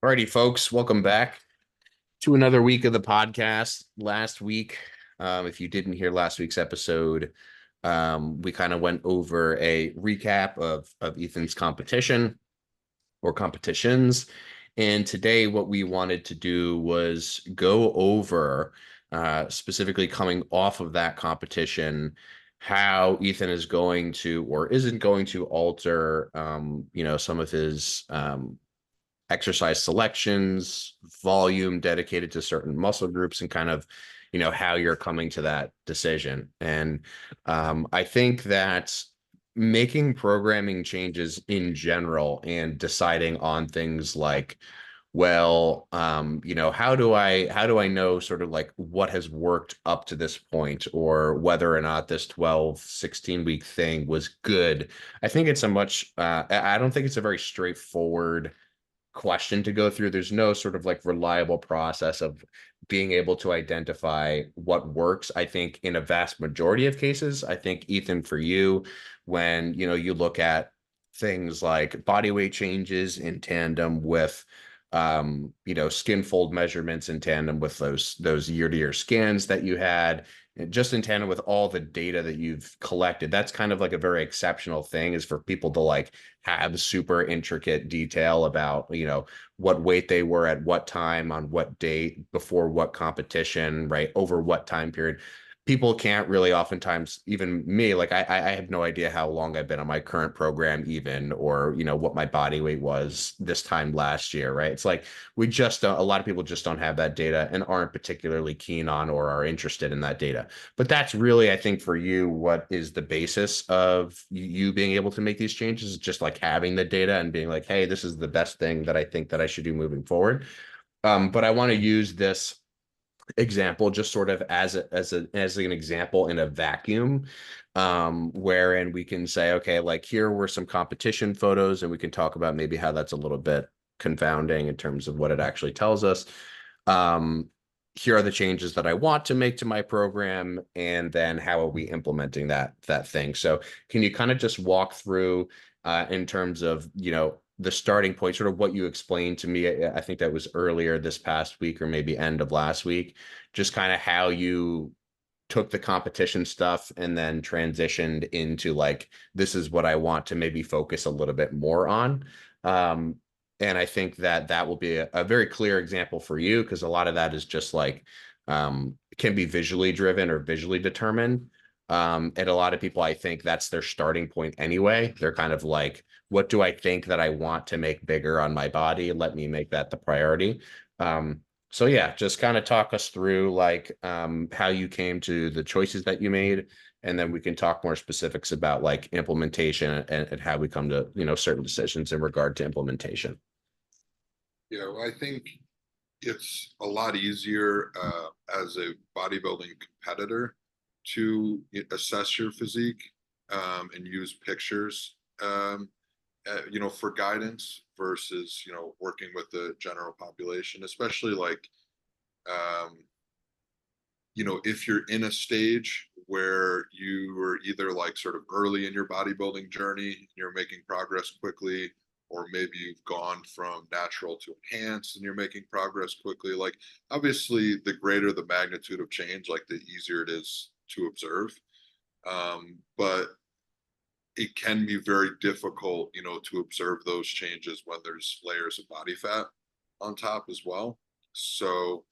Alrighty, folks, welcome back to another week of the podcast. Last week, if you didn't hear last week's episode, we kind of went over a recap of Ethan's competition or competitions. And today, what we wanted to do was go over, specifically coming off of that competition, how Ethan is going to or isn't going to alter, some of his exercise selections, volume dedicated to certain muscle groups, and kind of, how you're coming to that decision. And I think that making programming changes in general and deciding on things like, well, how do I know sort of like what has worked up to this point, or whether or not this 12, 16 week thing was good. I think it's a much I don't think it's a very straightforward question to go through. There's no sort of like reliable process of being able to identify what works. I think in a vast majority of cases, I think Ethan, for you, when you look at things like body weight changes in tandem with skin fold measurements, in tandem with those year-to-year scans that you had, and just in tandem with all the data that you've collected, that's kind of like a very exceptional thing, is for people to like have super intricate detail about, what weight they were at what time on what date before what competition, right? Over what time period. People can't really, oftentimes, even me, like I have no idea how long I've been on my current program even, or what my body weight was this time last year, right? It's like we just don't, a lot of people just don't have that data and aren't particularly keen on or are interested in that data. But that's really, I think, for you, what is the basis of you being able to make these changes, is just like having the data and being like, hey, this is the best thing that I think that I should do moving forward. But I want to use this example just sort of as an example in a vacuum, wherein we can say, okay, like here were some competition photos, and we can talk about maybe how that's a little bit confounding in terms of what it actually tells us. um Here are the changes that I want to make to my program, and then how are we implementing that thing. So can you kind of just walk through, in terms of, the starting point, sort of what you explained to me? I think that was earlier this past week, or maybe end of last week, just kind of how you took the competition stuff and then transitioned into like, this is what I want to maybe focus a little bit more on. Um, and I think that that will be a very clear example for you, because a lot of that is just like, can be visually driven or visually determined. And a lot of people, I think that's their starting point anyway. They're kind of like, what do I think that I want to make bigger on my body? Let me make that the priority. So yeah, just kind of talk us through like, how you came to the choices that you made, and then we can talk more specifics about like implementation, and how we come to, certain decisions in regard to implementation. I think it's a lot easier as a bodybuilding competitor to assess your physique and use pictures, for guidance versus, working with the general population, especially like, um, if you're in a stage where you were either like sort of early in your bodybuilding journey, you're making progress quickly, or maybe you've gone from natural to enhanced and you're making progress quickly. Like, obviously, the greater the magnitude of change, like the easier it is to observe. But it can be very difficult, to observe those changes when there's layers of body fat on top as well. So,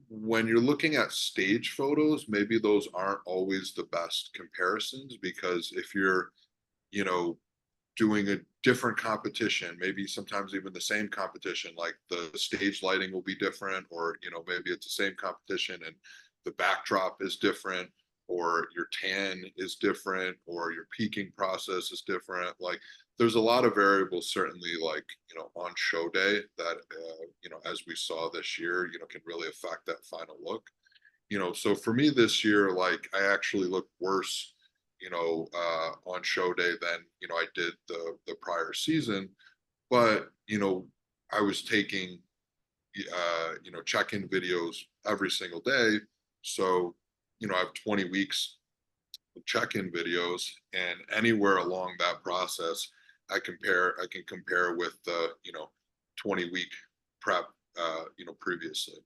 when you're looking at stage photos, maybe those aren't always the best comparisons, because if you're, you know, doing a different competition, maybe sometimes even the same competition, like the stage lighting will be different, or, maybe it's the same competition and the backdrop is different, or your tan is different, or your peaking process is different. Like, there's a lot of variables, certainly, like, on show day that, as we saw this year, can really affect that final look. So for me this year, like, I actually look worse, on show day than, I did the prior season. But, I was taking, check-in videos every single day. So, I have 20 weeks of check-in videos, and anywhere along that process, I can compare with the, 20-week prep, previously.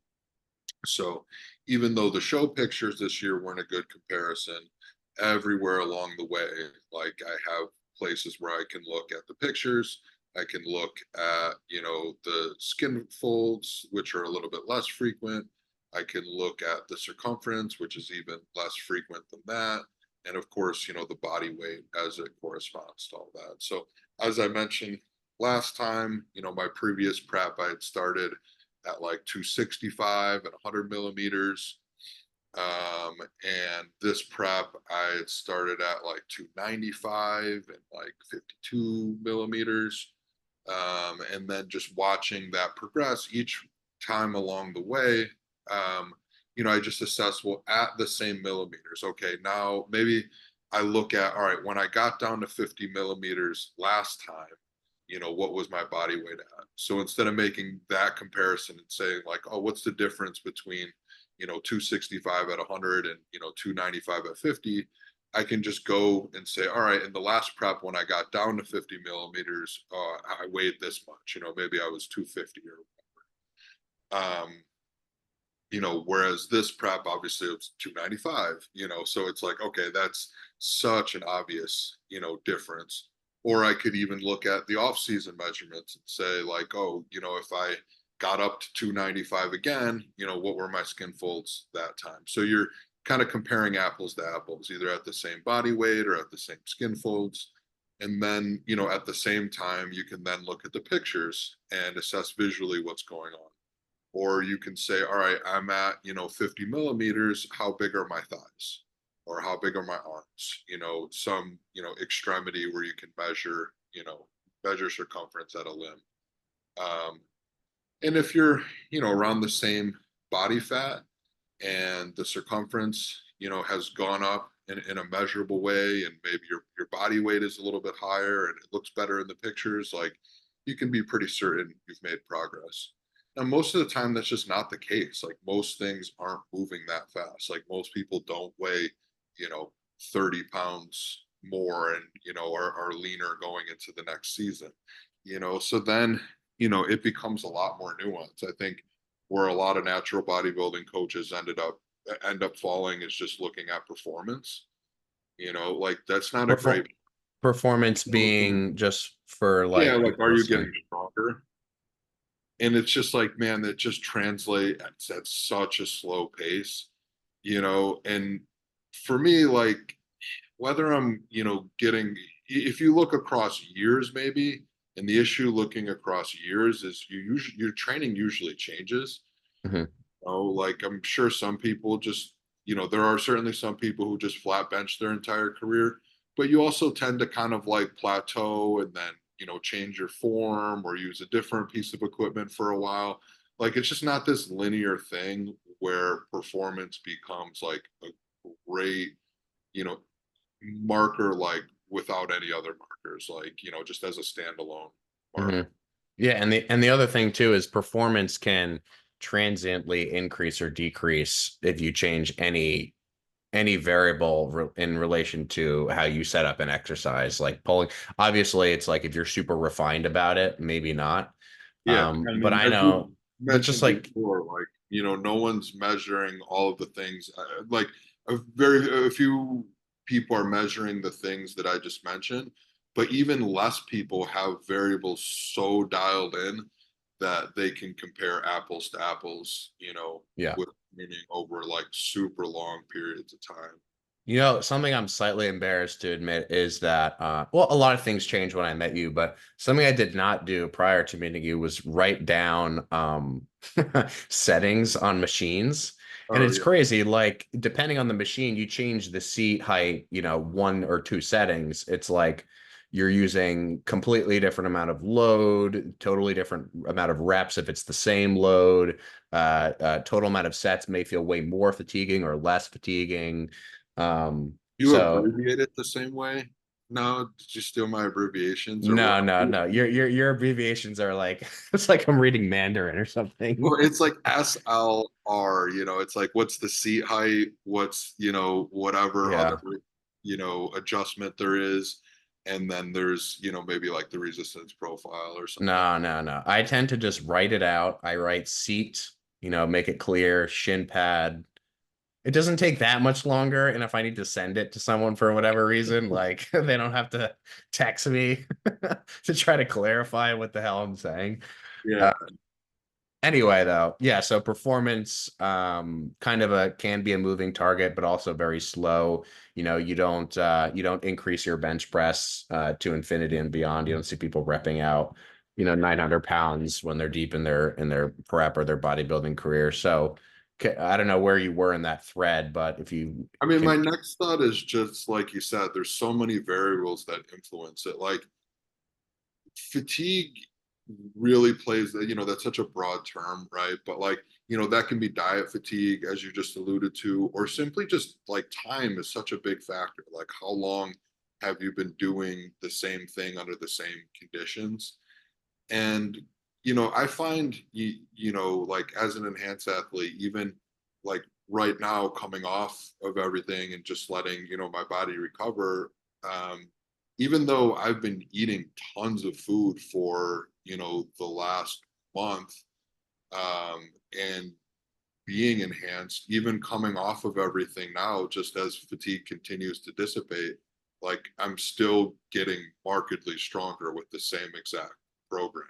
So even though the show pictures this year weren't a good comparison, everywhere along the way, like I have places where I can look at the pictures. I can look at, the skin folds, which are a little bit less frequent. I can look at the circumference, which is even less frequent than that. And of course, the body weight as it corresponds to all that. So as I mentioned last time, my previous prep, I had started at like 265 and 100 millimeters. And this prep, I had started at like 295 and like 52 millimeters. And then just watching that progress each time along the way, I just assess, well, at the same millimeters. Okay, now maybe I look at, all right, when I got down to 50 millimeters last time, what was my body weight at? So instead of making that comparison and saying like, oh, what's the difference between, 265 at 100 and, 295 at 50, I can just go and say, all right, in the last prep, when I got down to 50 millimeters, I weighed this much, maybe I was 250 or whatever. Whereas this prep, obviously it was 295, so it's like, okay, that's such an obvious, difference. Or I could even look at the off-season measurements and say like, oh, if I got up to 295 again, what were my skin folds that time? So you're kind of comparing apples to apples, either at the same body weight or at the same skin folds. And then, at the same time, you can then look at the pictures and assess visually what's going on. Or you can say, all right, I'm at, 50 millimeters. How big are my thighs? Or how big are my arms? Some, extremity where you can measure circumference at a limb. And if you're, around the same body fat and the circumference, has gone up in a measurable way, and maybe your body weight is a little bit higher and it looks better in the pictures, like you can be pretty certain you've made progress. Now, most of the time, that's just not the case. Like most things aren't moving that fast. Like most people don't weigh, 30 pounds more and, are leaner going into the next season, so then, it becomes a lot more nuanced. I think where a lot of natural bodybuilding coaches end up falling is just looking at performance, like that's not a great, Performance being just for yeah, like like, people are you listening. getting stronger? And it's just like, man, that just translate at such a slow pace, and for me, like whether I'm, getting, if you look across years, maybe, and the issue looking across years is your training usually changes. Mhm. Like I'm sure some people just, there are certainly some people who just flat bench their entire career, but you also tend to kind of like plateau and then, change your form or use a different piece of equipment for a while. Like it's just not this linear thing where performance becomes like a great, you know, marker, like without any other markers, like, just as a standalone marker. Mhm. Yeah, and the other thing too is performance can transiently increase or decrease if you change any variable in relation to how you set up an exercise, like pulling. Obviously, it's like if you're super refined about it, maybe not. Yeah, I But mean, I as we know, but just mentioned like, before, like, no one's measuring all of the things. Like a few people are measuring the things that I just mentioned, but even less people have variables so dialed in that they can compare apples to apples, yeah. with meaning over like super long periods of time. Something I'm slightly embarrassed to admit is that, well, a lot of things changed when I met you, but something I did not do prior to meeting you was write down settings on machines. And Oh it's yeah. crazy, like depending on the machine, you change the seat height, one or two settings. It's like you're using completely different amount of load, totally different amount of reps if it's the same load. Total amount of sets may feel way more fatiguing or less fatiguing. You So abbreviate it the same way? No, did you steal my abbreviations or what? no, no, no. Your abbreviations are like it's like I'm reading Mandarin or something. Well, it's like SLR, it's like what's the seat height, what's, whatever Yeah. other, adjustment there is. And then there's, maybe like the resistance profile or something. No, no, no. I tend to just write it out. I write seat, make it clear, shin pad. It doesn't take that much longer. And if I need to send it to someone for whatever reason, like they don't have to text me to try to clarify what the hell I'm saying. Yeah. Uh, anyway, though, yeah, so performance kind of can be a moving target, but also very slow. You don't increase your bench press to infinity and beyond. You don't see people repping out, 900 pounds when they're deep in their prep or their bodybuilding career. So I don't know where you were in that thread, but if you I mean, can. my next thought is just like you said, there's so many variables that influence it. Like fatigue really plays that, that's such a broad term, right? But like, that can be diet fatigue, as you just alluded to, or simply just like time is such a big factor. Like, how long have you been doing the same thing under the same conditions? And, I find, like as an enhanced athlete, even like right now, coming off of everything and just letting, my body recover, even though I've been eating tons of food for, the last month, and being enhanced, even coming off of everything now, just as fatigue continues to dissipate, like I'm still getting markedly stronger with the same exact program.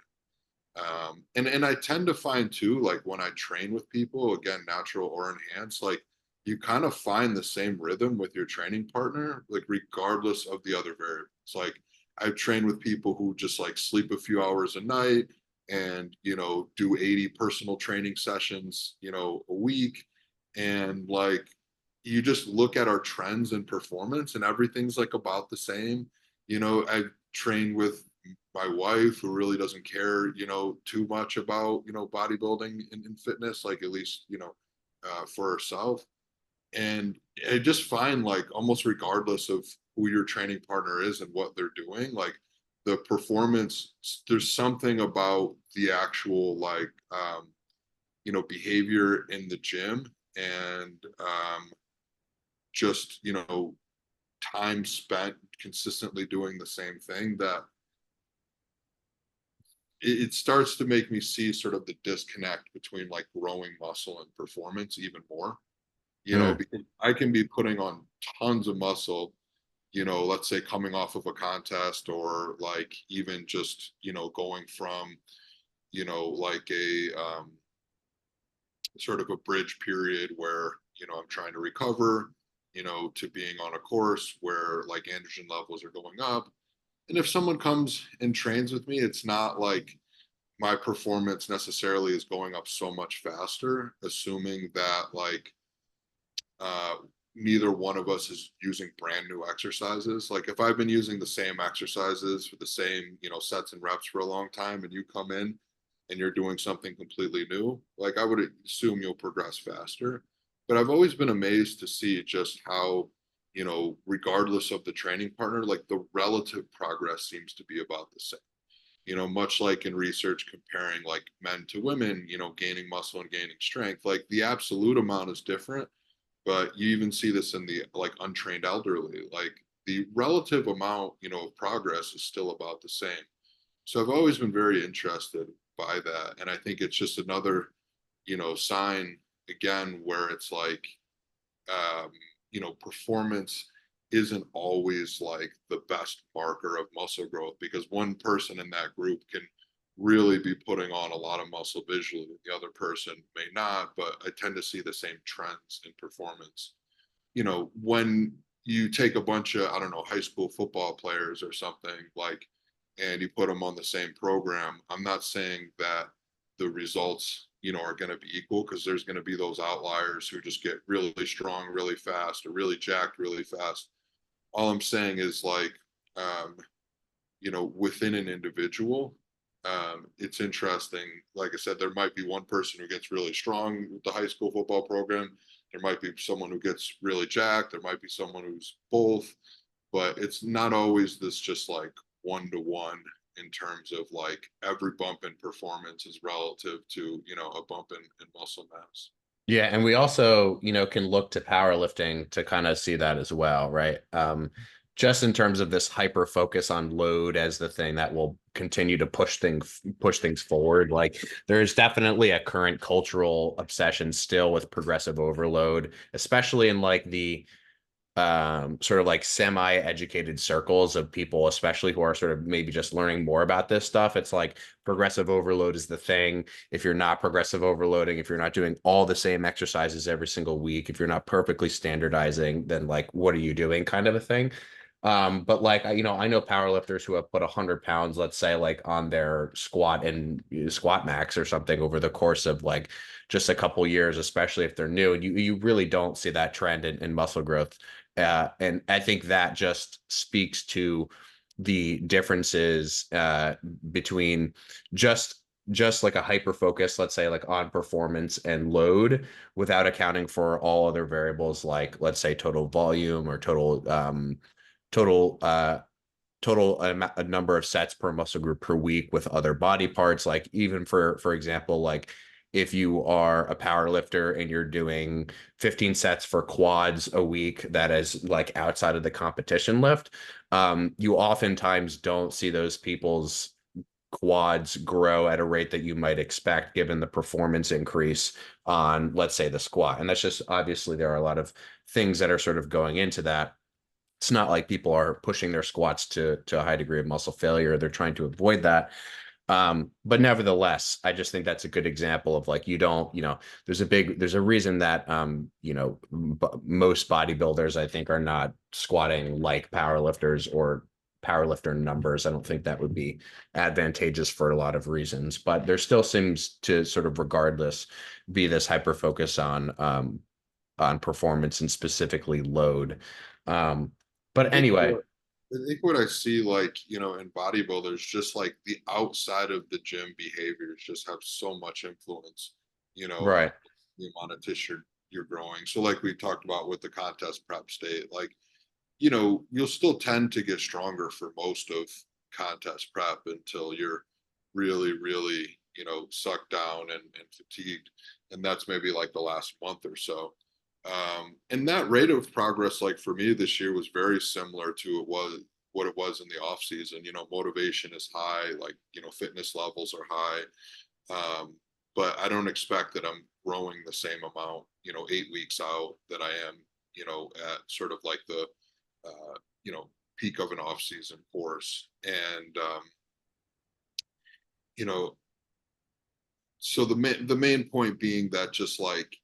And I tend to find too, like when I train with people, again, natural or enhanced, like you kind of find the same rhythm with your training partner, like regardless of the other variables. Like I've trained with people who just like sleep a few hours a night and, do 80 personal training sessions, a week. And like you just look at our trends and performance and everything's like about the same. I've trained with my wife who really doesn't care, too much about, bodybuilding and fitness, like at least, for herself. And I just find like almost regardless of who your training partner is and what they're doing, like the performance, there's something about the actual like, behavior in the gym and just, time spent consistently doing the same thing that it starts to make me see sort of the disconnect between like growing muscle and performance even more, Mm. because I can be putting on tons of muscle, let's say coming off of a contest or like even just, going from, like a sort of a bridge period where, I'm trying to recover, to being on a course where like androgen levels are going up. And if someone comes and trains with me, it's not like my performance necessarily is going up so much faster, assuming that like uh, neither one of us is using brand new exercises. Like if I've been using the same exercises for the same, sets and reps for a long time, and you come in and you're doing something completely new, like I would assume you'll progress faster. But I've always been amazed to see just how, regardless of the training partner, like the relative progress seems to be about the same. Much like in research comparing like men to women, gaining muscle and gaining strength, like the absolute amount is different, but you even see this in the like untrained elderly, like the relative amount, of progress is still about the same. So I've always been very interested by that. And I think it's just another, sign again, where it's like, um, performance isn't always like the best marker of muscle growth because one person in that group can really be putting on a lot of muscle visually. The other person may not, but I tend to see the same trends in performance. When you take a bunch of, I don't know, high school football players or something like, and you put them on the same program, I'm not saying that the results, are going to be equal because there's going to be those outliers who just get really strong really fast or really jacked really fast. All I'm saying is like, um, within an individual, it's interesting. Like I said, there might be one person who gets really strong with the high school football program. There might be someone who gets really jacked. There might be someone who's both, but it's not always this just like one to one in terms of like every bump in performance is relative to, a bump in muscle mass. Yeah, and we also, can look to powerlifting to kind of see that as well, right? just in terms of this hyper focus on load as the thing that will continue to push things forward. Like there's definitely a current cultural obsession still with progressive overload, especially in like the sort of like semi-educated circles of people, especially who are sort of maybe just learning more about this stuff. It's like progressive overload is the thing. If you're not progressive overloading, if you're not doing all the same exercises every single week, if you're not perfectly standardizing, then like what are you doing, kind of a thing. But like I know powerlifters who have put 100 pounds, let's say, like on their squat and squat max or something over the course of like just a couple years, especially if they're new, and you really don't see that trend in muscle growth. And I think that just speaks to the differences between just just like a hyper focus, let's say, like on performance and load, without accounting for all other variables, like let's say total volume or total a number of sets per muscle group per week with other body parts. Like even for example, like if you are a power lifter and you're doing 15 sets for quads a week, that is like outside of the competition lift, you oftentimes don't see those people's quads grow at a rate that you might expect given the performance increase on, let's say, the squat. And that's just, obviously there are a lot of things that are sort of going into that. It's not like people are pushing their squats to a high degree of muscle failure. They're trying to avoid that. But nevertheless, I just think that's a good example of like, you don't, there's a reason that, most bodybuilders, I think, are not squatting like powerlifters or powerlifter numbers. I don't think that would be advantageous for a lot of reasons, but there still seems to sort of regardless be this hyper focus on performance and specifically load. Um, I but think anyway, what I think what I see, like, in bodybuilders, just like the outside of the gym behaviors just have so much influence, on right. the amount of tissue you're growing. So like we talked about with the contest prep state, like, you'll still tend to get stronger for most of contest prep until you're really, really, sucked down and fatigued. And that's maybe like the last month or so. And that rate of progress, like for me this year, was very similar to what it was in the off season. Motivation is high, like, fitness levels are high. But I don't expect that I'm growing the same amount, 8 weeks out that I am, at sort of like the, peak of an off season course. And, you know, so the main point being that just like,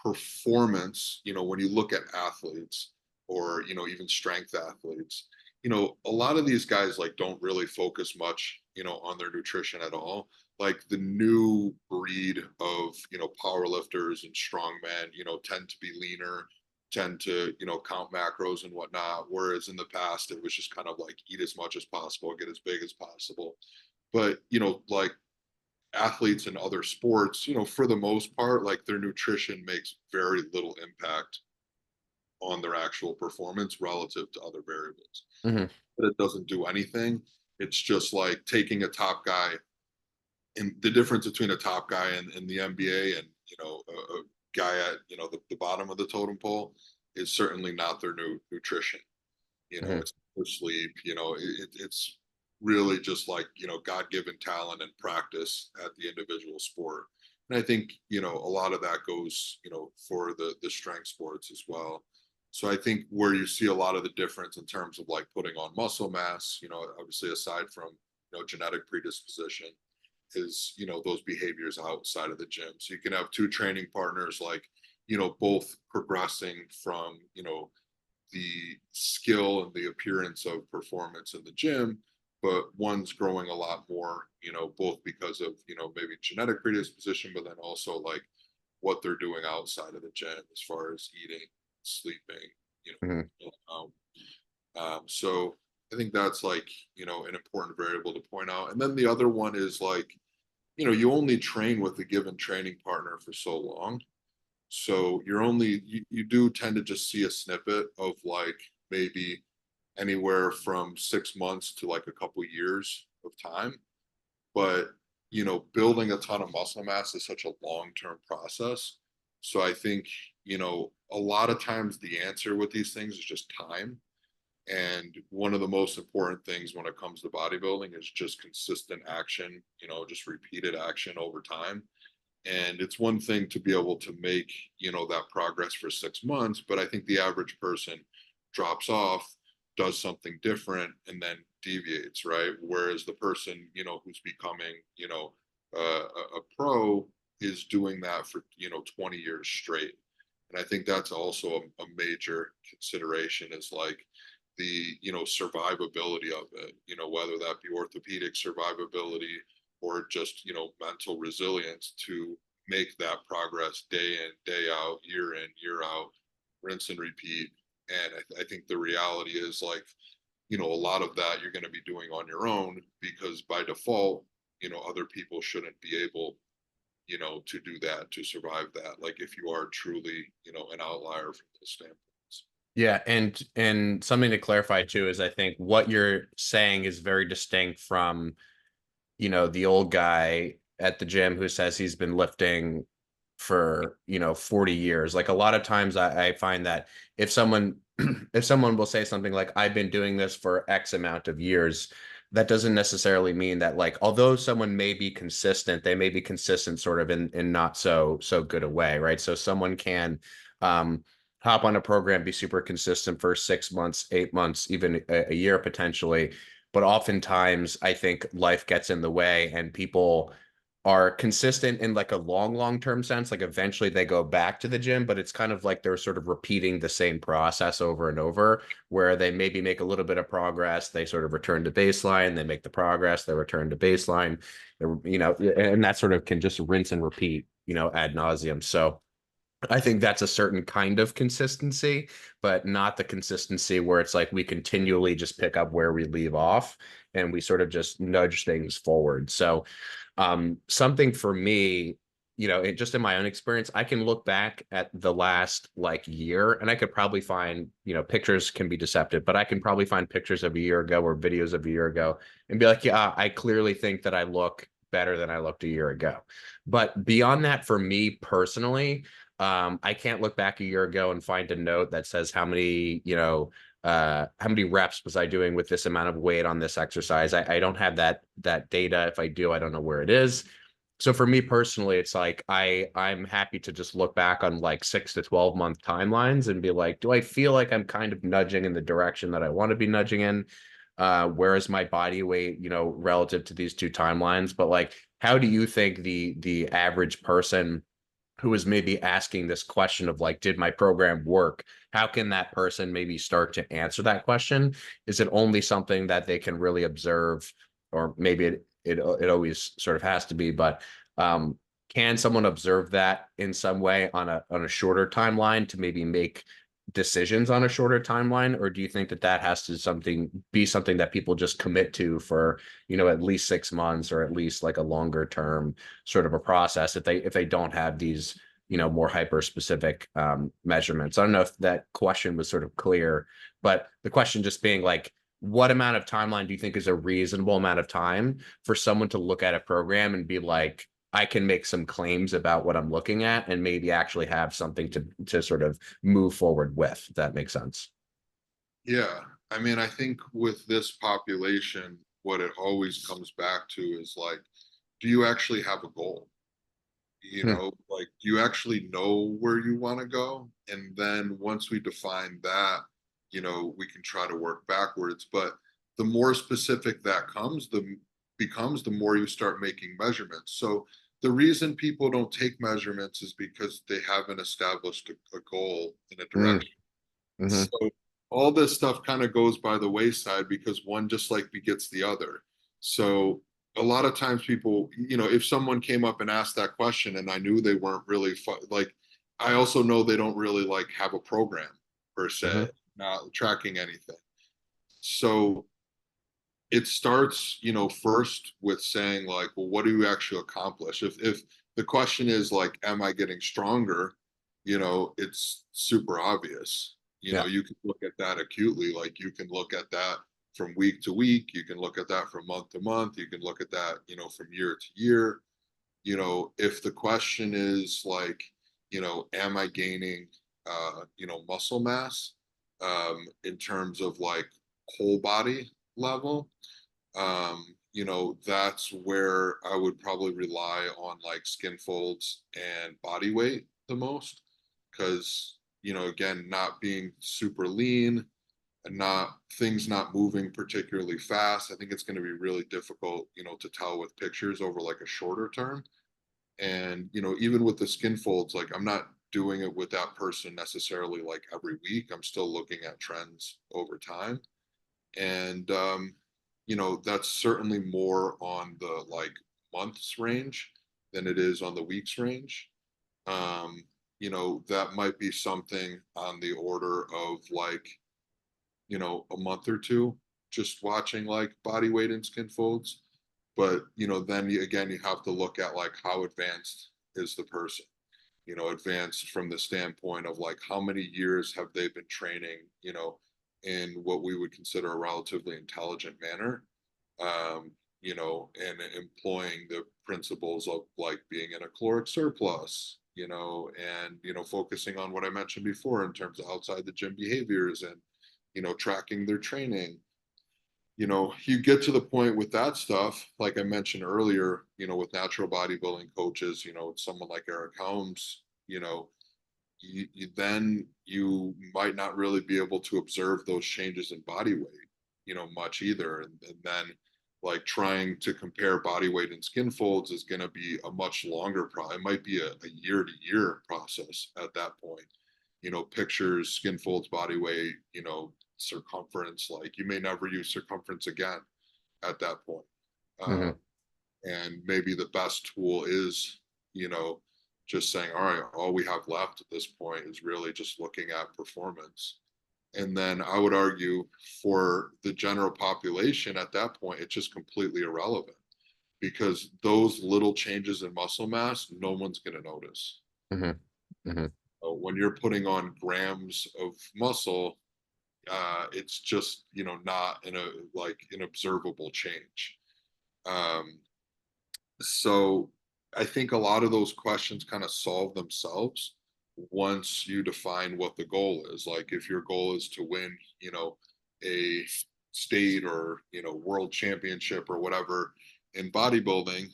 performance, when you look at athletes or, even strength athletes, a lot of these guys like don't really focus much, on their nutrition at all. Like the new breed of, power lifters and strongmen, tend to be leaner, tend to, count macros and whatnot. Whereas in the past, it was just kind of like eat as much as possible, get as big as possible. But, like athletes in other sports, for the most part, like their nutrition makes very little impact on their actual performance relative to other variables. Mhm. But it doesn't do anything. It's just like taking a top guy, and the difference between a top guy in the NBA and, a guy at, the bottom of the totem pole is certainly not their nutrition. Mhm. It's their sleep, it's really just like, God-given talent and practice at the individual sport. And I think, a lot of that goes, for the strength sports as well. So I think where you see a lot of the difference in terms of like putting on muscle mass, obviously aside from, genetic predisposition, is, those behaviors outside of the gym. So you can have two training partners, like, both progressing from, the skill and the appearance of performance in the gym, but one's growing a lot more, both because of, maybe genetic predisposition, but then also like what they're doing outside of the gym as far as eating, sleeping, Mhm. so I think that's like, an important variable to point out. And then the other one is like, you only train with a given training partner for so long. So you do tend to just see a snippet of like maybe anywhere from 6 months to like a couple years of time. But, building a ton of muscle mass is such a long-term process. So I think, a lot of times the answer with these things is just time. And one of the most important things when it comes to bodybuilding is just consistent action, just repeated action over time. And it's one thing to be able to make, that progress for 6 months, but I think the average person drops off, does something different, and then deviates, right? Whereas the person, who's becoming, a pro is doing that for, 20 years straight. And I think that's also a major consideration is like the, survivability of it, whether that be orthopedic survivability or just, mental resilience to make that progress day in, day out, year in, year out, rinse and repeat. And I think the reality is like, a lot of that you're going to be doing on your own because by default, other people shouldn't be able, to do that, to survive that. Like if you are truly, an outlier from those standpoints. Yeah, and something to clarify too is I think what you're saying is very distinct from, the old guy at the gym who says he's been lifting for, 40 years. Like a lot of times I find that if someone if someone will say something like, I've been doing this for X amount of years, that doesn't necessarily mean that, like, although someone may be consistent, they may be consistent sort of in not so good a way, right? So someone can um hop on a program, be super consistent for 6 months, 8 months, even a year potentially. But oftentimes I think life gets in the way and people are consistent in like a long term sense. Like eventually they go back to the gym, but it's kind of like they're sort of repeating the same process over and over, where they maybe make a little bit of progress, they sort of return to baseline, they make the progress, they return to baseline, and that sort of can just rinse and repeat, ad nauseum. So I think that's a certain kind of consistency, but not the consistency where it's like we continually just pick up where we leave off and we sort of just nudge things forward. So something for me, just in my own experience, I can look back at the last like year and I could probably find, pictures can be deceptive, but I can probably find pictures of a year ago or videos of a year ago and be like, yeah, I clearly think that I look better than I looked a year ago. But beyond that, for me personally, I can't look back a year ago and find a note that says how many reps was I doing with this amount of weight on this exercise. I don't have that data. If I do, I don't know where it is. So for me personally, it's like I'm happy to just look back on like 6 to 12 month timelines and be like, do I feel like I'm kind of nudging in the direction that I want to be nudging in? Where is my body weight, relative to these two timelines? But like, how do you think the average person who is maybe asking this question of like, did my program work? How can that person maybe start to answer that question? Is it only something that they can really observe, or maybe it always sort of has to be, but can someone observe that in some way on a shorter timeline to maybe make decisions on a shorter timeline? Or do you think that has to be something that people just commit to for, at least 6 months or at least like a longer term sort of a process if they don't have these, more hyper specific measurements? I don't know if that question was sort of clear, but the question just being like, what amount of timeline do you think is a reasonable amount of time for someone to look at a program and be like, I can make some claims about what I'm looking at and maybe actually have something to sort of move forward with, if that makes sense? Yeah. I mean, I think with this population, what it always comes back to is like, do you actually have a goal? Hmm. Like, do you actually know where you want to go? And then once we define that, we can try to work backwards. But the more specific that becomes, the more you start making measurements. So the reason people don't take measurements is because they haven't established a goal in a Mm, direction. hmm. So all this stuff kind of goes by the wayside because one just like begets the other. So a lot of times people, if someone came up and asked that question and I knew they weren't really like, I also know they don't really like have a program per se, Hmm. not tracking anything. So it starts, first with saying like, well, what do you actually accomplish? If the question is like, am I getting stronger? It's super obvious. Yeah. You can look at that acutely. Like you can look at that from week to week. You can look at that from month to month. You can look at that, from year to year. If the question is like, am I gaining, muscle mass? in terms of like whole body level. That's where I would probably rely on like skin folds and body weight the most. Because, again, not being super lean and not things not moving particularly fast, I think it's going to be really difficult, to tell with pictures over like a shorter term. And, even with the skin folds, like I'm not doing it with that person necessarily like every week. I'm still looking at trends over time. And that's certainly more on the like months range than it is on the weeks range. That might be something on the order of like, a month or two, just watching like body weight and skin folds. But then again, you have to look at like how advanced is the person, advanced from the standpoint of like how many years have they been training, in what we would consider a relatively intelligent manner, and employing the principles of like being in a caloric surplus, and focusing on what I mentioned before in terms of outside the gym behaviors and tracking their training. You get to the point with that stuff, like I mentioned earlier, with natural bodybuilding coaches, someone like Eric Helms, then you might not really be able to observe those changes in body weight, much either. And then like trying to compare body weight and skin folds is going to be a much longer it might be a year to year process at that point. Pictures, skin folds, body weight, circumference, like you may never use circumference again at that point. Mm-hmm. uh, and maybe the best tool is just saying, all right, all we have left at this point is really just looking at performance. And then I would argue for the general population at that point, it's just completely irrelevant because those little changes in muscle mass, no one's going to notice. Mm-hmm. Mm-hmm. When you're putting on grams of muscle, it's just not in a like an observable change. Um, so I think a lot of those questions kind of solve themselves once you define what the goal is. Like if your goal is to win, a state or world championship or whatever in bodybuilding,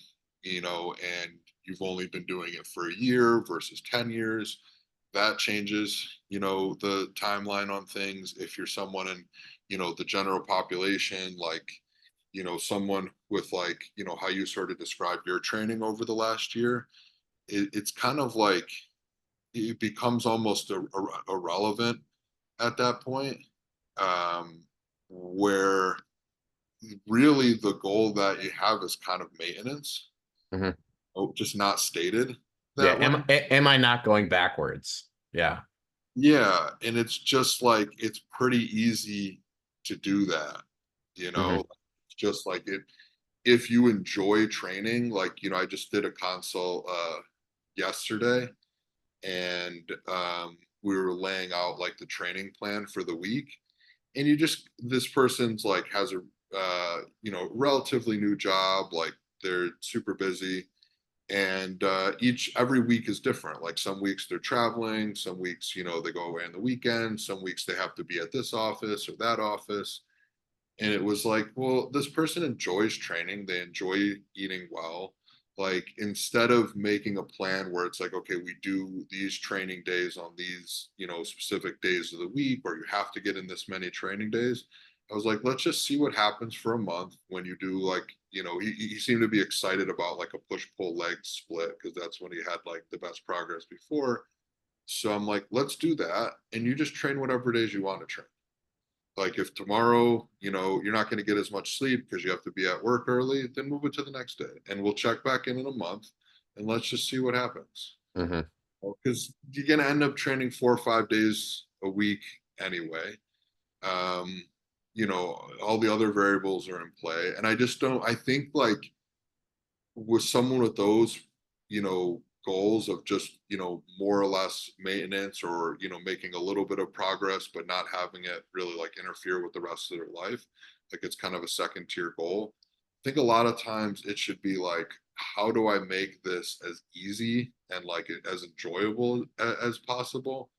and you've only been doing it for a year versus 10 years, that changes, the timeline on things. If you're someone in, the general population, like, someone with like, how you sort of described your training over the last year, it's kind of like it becomes almost irrelevant at that point, um, where really the goal that you have is kind of maintenance, Mm-hmm. just not stated Yeah. that way. Am I not going backwards? Yeah. Yeah, and it's just like it's pretty easy to do that, Mm-hmm. just like it if you enjoy training, like I just did a consult yesterday, and we were laying out like the training plan for the week, and this person's like has a relatively new job, like they're super busy, and every week is different. Like some weeks they're traveling, some weeks they go away on the weekend, some weeks they have to be at this office or that office. And it was like, well, this person enjoys training, they enjoy eating well. Like instead of making a plan where it's like, okay, we do these training days on these specific days of the week, or you have to get in this many training days, I was like, let's just see what happens for a month when you do like, he seemed to be excited about like a push pull leg split because that's when he had like the best progress before. So I'm like, let's do that, and you just train whatever days you want to train. Like if tomorrow, you're not going to get as much sleep because you have to be at work early, then move it to the next day, and we'll check back in a month, and let's just see what happens. Mm-hmm. Because you're going to end up training 4 or 5 days a week anyway. Um, all the other variables are in play, and I just don't. I think like with someone with those, goals of just, more or less maintenance, or, making a little bit of progress, but not having it really like interfere with the rest of their life. Like it's kind of a second tier goal. I think a lot of times it should be like, how do I make this as easy and like as enjoyable as possible,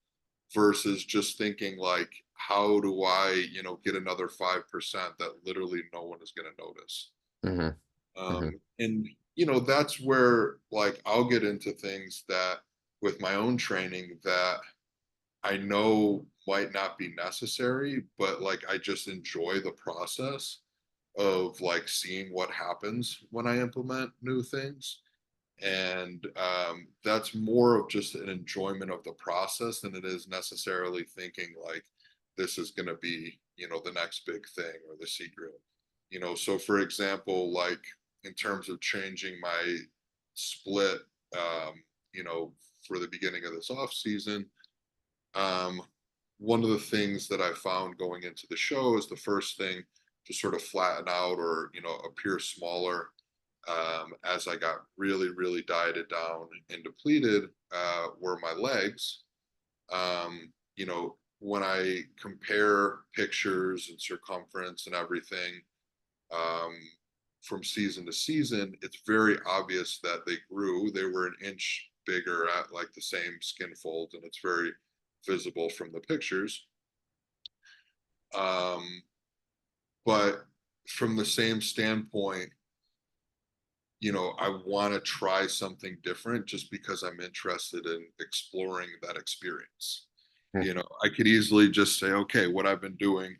versus just thinking like, how do I, get another 5% that literally no one is going to notice? Hmm. Hmm. And that's where like I'll get into things that with my own training that I know might not be necessary, but like I just enjoy the process of like seeing what happens when I implement new things. And that's more of just an enjoyment of the process than it is necessarily thinking like this is going to be, the next big thing or the secret. So for example, like in terms of changing my split, um, you know, for the beginning of this off season, um, one of the things that I found going into the show is the first thing to sort of flatten out or appear smaller as I got really, really dieted down and depleted were my legs. When I compare pictures and circumference and everything um, from season to season, it's very obvious that they grew. They were an inch bigger at like the same skin fold, and it's very visible from the pictures. Um, but from the same standpoint, I want to try something different just because I'm interested in exploring that experience. I could easily just say, okay, what I've been doing,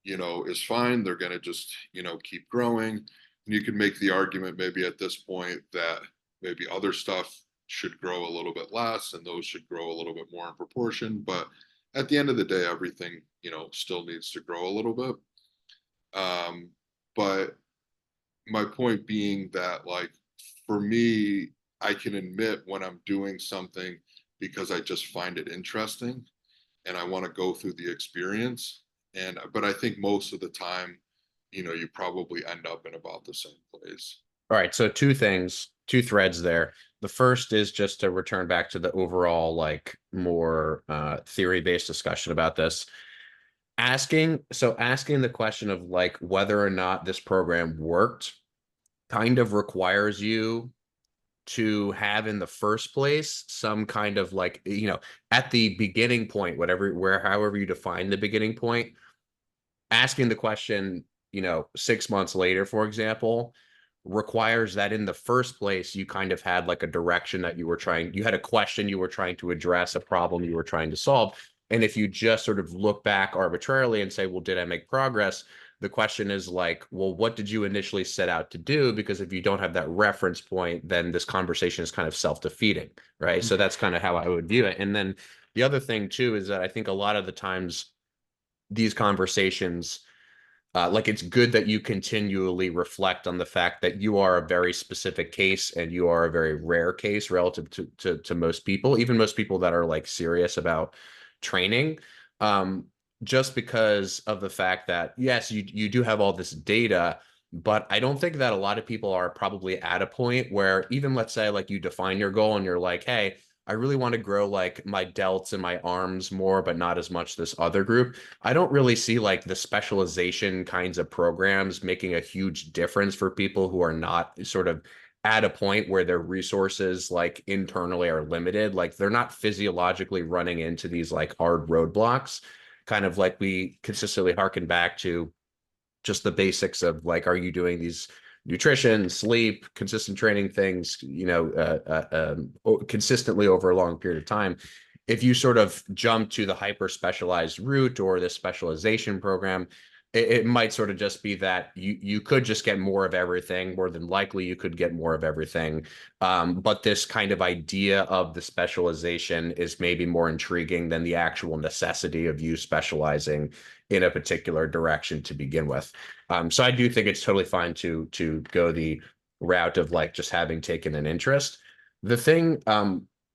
is fine. They're going to just, keep growing. And you can make the argument maybe at this point that maybe other stuff should grow a little bit less and those should grow a little bit more in proportion. But at the end of the day, everything, still needs to grow a little bit. But my point being that like for me, I can admit when I'm doing something because I just find it interesting and I want to go through the experience. And but I think most of the time, you probably end up in about the same place. All right, so two things, two threads there. The first is just to return back to the overall, like, more theory-based discussion about this. Asking the question of like whether or not this program worked kind of requires you to have in the first place some kind of like, at the beginning point, however you define the beginning point, asking the question, 6 months later, for example, requires that in the first place, you kind of had like a direction that you had a question you were trying to address, a problem you were trying to solve. And if you just sort of look back arbitrarily and say, well, did I make progress? The question is like, well, what did you initially set out to do? Because if you don't have that reference point, then this conversation is kind of self-defeating, right? So that's kind of how I would view it. And then the other thing too is that I think a lot of the times these conversations, like, it's good that you continually reflect on the fact that you are a very specific case and you are a very rare case relative to most people, even most people that are like serious about training. Um, just because of the fact that yes, you do have all this data, but I don't think that a lot of people are probably at a point where even let's say like you define your goal and you're like, hey, I really want to grow like my delts and my arms more, but not as much this other group. I don't really see like the specialization kinds of programs making a huge difference for people who are not sort of at a point where their resources like internally are limited. Like they're not physiologically running into these like hard roadblocks, kind of like we consistently harken back to just the basics of like, are you doing these nutrition, sleep, consistent training things, consistently over a long period of time? If you sort of jump to the hyper specialized route or the specialization program, it might sort of just be that you could just get more of everything. More than likely, you could get more of everything. But this kind of idea of the specialization is maybe more intriguing than the actual necessity of you specializing in a particular direction to begin with. So I do think it's totally fine to go the route of like just having taken an interest. The thing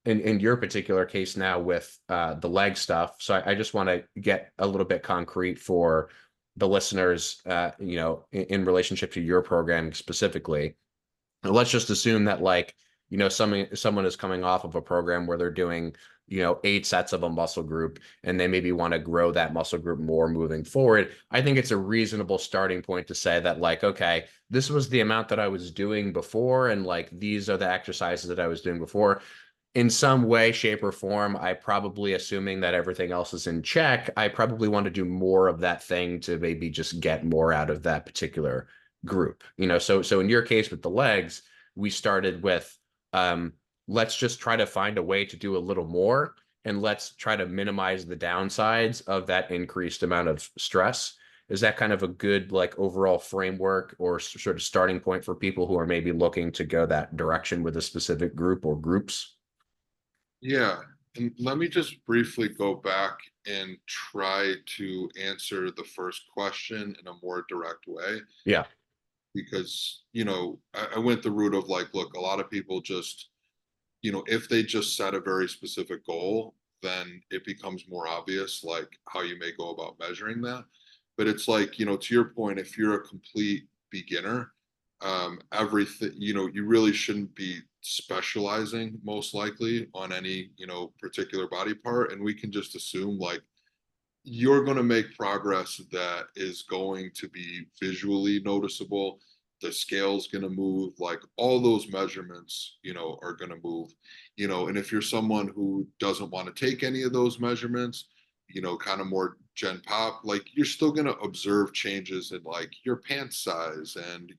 in your particular case now with the leg stuff, so I just want to get a little bit concrete for the listeners, in relationship to your program specifically. Let's just assume that like, someone is coming off of a program where they're doing, 8 sets of a muscle group and they maybe want to grow that muscle group more moving forward. I think it's a reasonable starting point to say that like, okay, this was the amount that I was doing before and like these are the exercises that I was doing before. in some way, shape, or form, I probably, assuming that everything else is in check, I probably want to do more of that thing to maybe just get more out of that particular group. So in your case with the legs, we started with um, let's just try to find a way to do a little more, and let's try to minimize the downsides of that increased amount of stress. Is that kind of a good like overall framework or sort of starting point for people who are maybe looking to go that direction with a specific group or groups? Yeah, and let me just briefly go back and try to answer the first question in a more direct way, Yeah. because, I went the route of like, look, a lot of people just, if they just set a very specific goal, then it becomes more obvious like how you may go about measuring that. But it's like, to your point, if you're a complete beginner, everything, you really shouldn't be specializing most likely on any, particular body part. And we can just assume like you're going to make progress that is going to be visually noticeable. The scale's going to move, like all those measurements, are going to move, and if you're someone who doesn't want to take any of those measurements, kind of more gen pop, like you're still going to observe changes in like your pant size, and,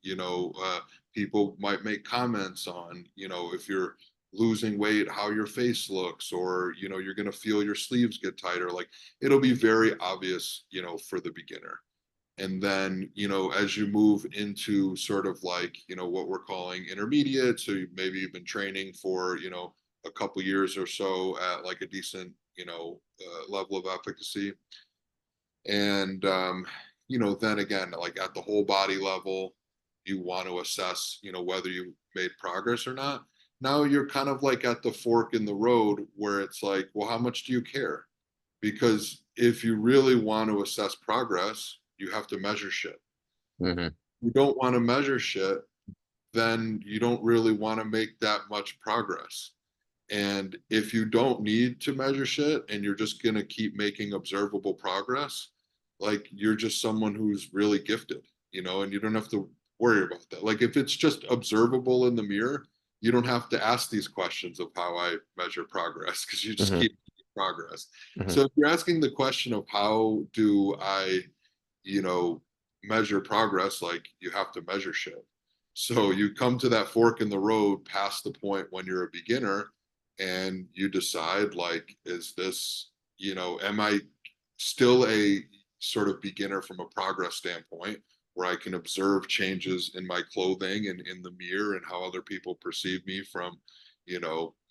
people might make comments on, if you're losing weight, how your face looks, or, you're going to feel your sleeves get tighter. Like it'll be very obvious, for the beginner. And then, as you move into sort of like, what we're calling intermediate, so maybe you've been training for, a couple years or so at like a decent, level of efficacy. And, then again, like at the whole body level, you want to assess, whether you made progress or not. Now you're kind of like at the fork in the road where it's like, well, how much do you care? Because if you really want to assess progress, you have to measure shit. Hmm. You don't want to measure shit, then you don't really want to make that much progress. And if you don't need to measure shit and you're just going to keep making observable progress, like you're just someone who's really gifted, and you don't have to worry about that. Like if it's just observable in the mirror, you don't have to ask these questions of how I measure progress, because you just Hmm. keep making progress. Hmm. So if you're asking the question of how do I, you know, measure progress, like you have to measure shit. So you come to that fork in the road past the point when you're a beginner, and you decide like, is this, am I still a sort of beginner from a progress standpoint where I can observe changes in my clothing and in the mirror and how other people perceive me from,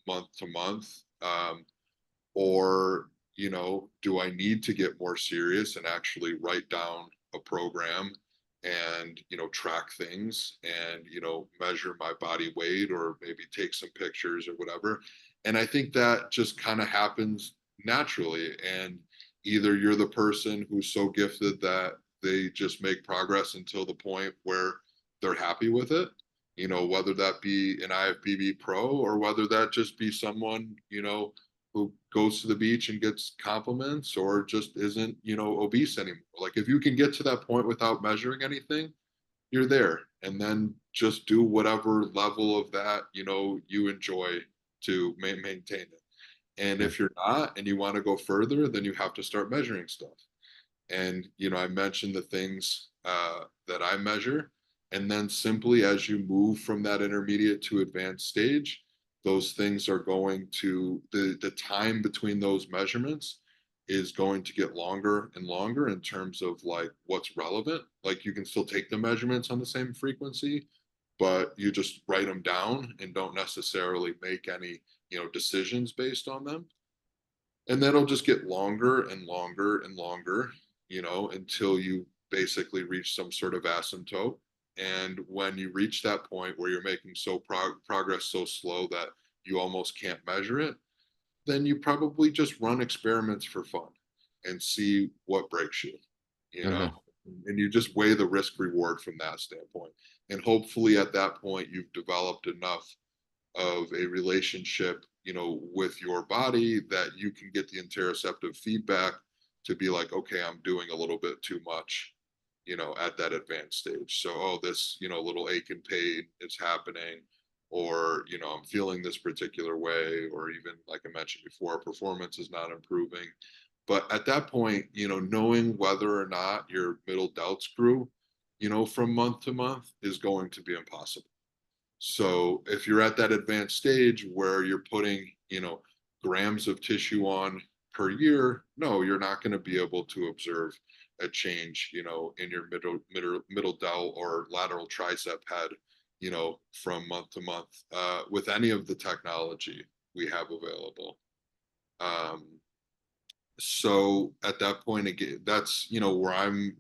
month to month? Or, do I need to get more serious and actually write down a program and, track things and, measure my body weight, or maybe take some pictures or whatever? And I think that just kind of happens naturally. And either you're the person who's so gifted that they just make progress until the point where they're happy with it, whether that be an IFBB pro or whether that just be someone, who goes to the beach and gets compliments, or just isn't, obese anymore. Like if you can get to that point without measuring anything, you're there. And then just do whatever level of that, you enjoy to maintain it. And if you're not and you want to go further, then you have to start measuring stuff. And, I mentioned the things that I measure. And then simply as you move from that intermediate to advanced stage, those things are going to, the time between those measurements is going to get longer and longer in terms of like what's relevant. Like you can still take the measurements on the same frequency, but you just write them down and don't necessarily make any, decisions based on them. And then it'll just get longer and longer and longer, until you basically reach some sort of asymptote. And when you reach that point where you're making progress so slow that you almost can't measure it, then you probably just run experiments for fun and see what breaks you, you know, Hmm. and you just weigh the risk reward from that standpoint. And hopefully at that point, you've developed enough of a relationship, with your body that you can get the interoceptive feedback to be like, okay, I'm doing a little bit too much, at that advanced stage. So, oh, this, little ache and pain is happening. or, I'm feeling this particular way, or even like I mentioned before, performance is not improving. But at that point, knowing whether or not your middle delts grew, from month to month is going to be impossible. So if you're at that advanced stage where you're putting, grams of tissue on per year, no, you're not going to be able to observe a change, in your middle delt or lateral tricep head, from month to month, with any of the technology we have available. Um, so at that point, again, that's, where I'm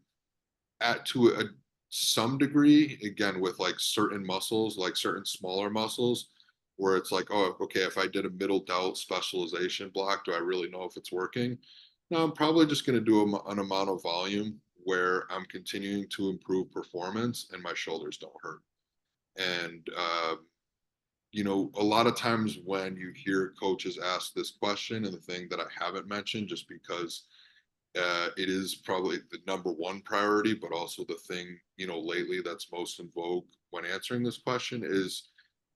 at to some degree, again, with like certain muscles, like certain smaller muscles, where it's like, oh, okay, if I did a middle delt specialization block, do I really know if it's working? No, I'm probably just going to do an amount of volume where I'm continuing to improve performance and my shoulders don't hurt. And, a lot of times when you hear coaches ask this question, and the thing that I haven't mentioned, just because it is probably the number one priority, but also the thing, lately that's most in vogue when answering this question is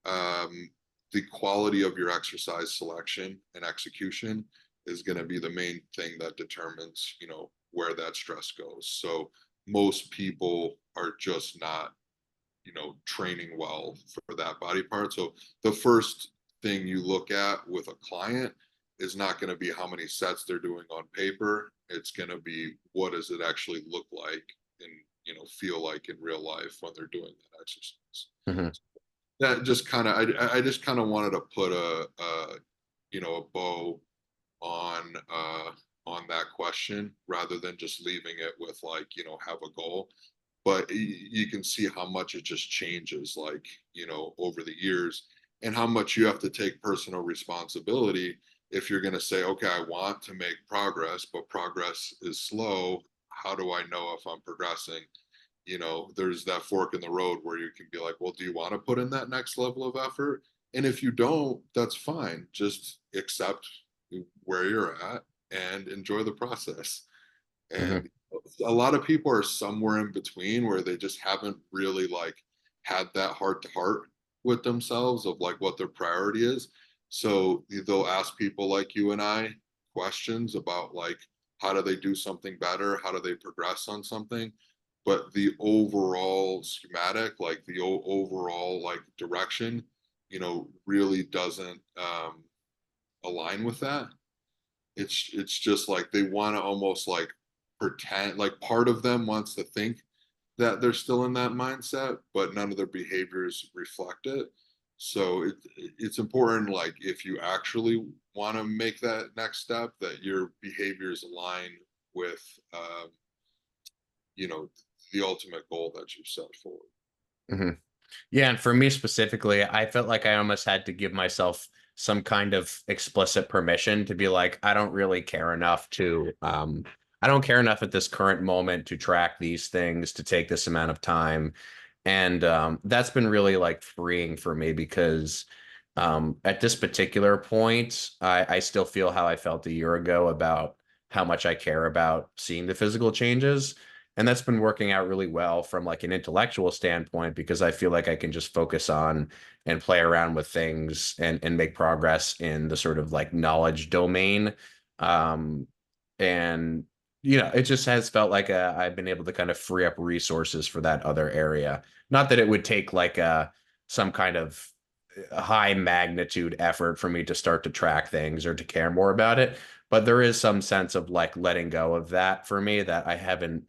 the quality of your exercise selection and execution is going to be the main thing that determines, where that stress goes. So most people are just not, training well for that body part. So the first thing you look at with a client is not going to be how many sets they're doing on paper. It's going to be what does it actually look like and, feel like in real life when they're doing that exercise. Mm-hmm. That just kind of, I just kind of wanted to put a bow on that question rather than just leaving it with like, have a goal. But you can see how much it just changes, like, over the years, and how much you have to take personal responsibility if you're going to say, okay, I want to make progress, but progress is slow. How do I know if I'm progressing? There's that fork in the road where you can be like, well, do you want to put in that next level of effort? And if you don't, that's fine. Just accept where you're at and enjoy the process. Mm-hmm. And a lot of people are somewhere in between where they just haven't really like had that heart to heart with themselves of like what their priority is. So they'll ask people like you and I questions about like how do they do something better, how do they progress on something, but the overall schematic, like the overall like direction, really doesn't align with that. It's just like they want to almost like pretend, like part of them wants to think that they're still in that mindset, but none of their behaviors reflect it. So it's important, like if you actually want to make that next step, that your behaviors align with, you know, the ultimate goal that you set forward. Mm-hmm. Yeah, and for me specifically, I felt like I almost had to give myself some kind of explicit permission to be like, I don't really care enough to, I don't care enough at this current moment to track these things, to take this amount of time. And that's been really like freeing for me because at this particular point, I still feel how I felt a year ago about how much I care about seeing the physical changes. And that's been working out really well from like an intellectual standpoint because I feel like I can just focus on and play around with things and make progress in the sort of like knowledge domain. Um, and it just has felt like I've been able to kind of free up resources for that other area. Not that it would take like some kind of high magnitude effort for me to start to track things or to care more about it, but there is some sense of like letting go of that for me that I haven't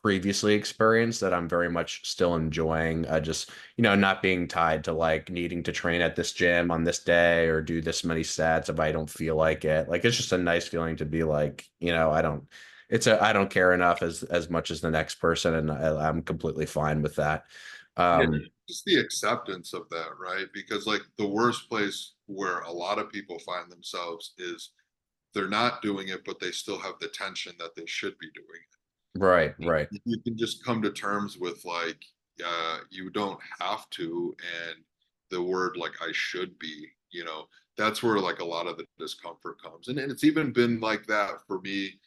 previously experienced that I'm very much still enjoying. Just, not being tied to like needing to train at this gym on this day or do this many sets if I don't feel like it. Like it's just a nice feeling to be like, I don't care enough as much as the next person, and I'm completely fine with that. Yeah, Um, just the acceptance of that, right? Because like the worst place where a lot of people find themselves is they're not doing it, but they still have the tension that they should be doing right, it. right. You can just come to terms with like, you don't have to, and the word like I should be, that's where like a lot of the discomfort comes. And it's even been like that for me,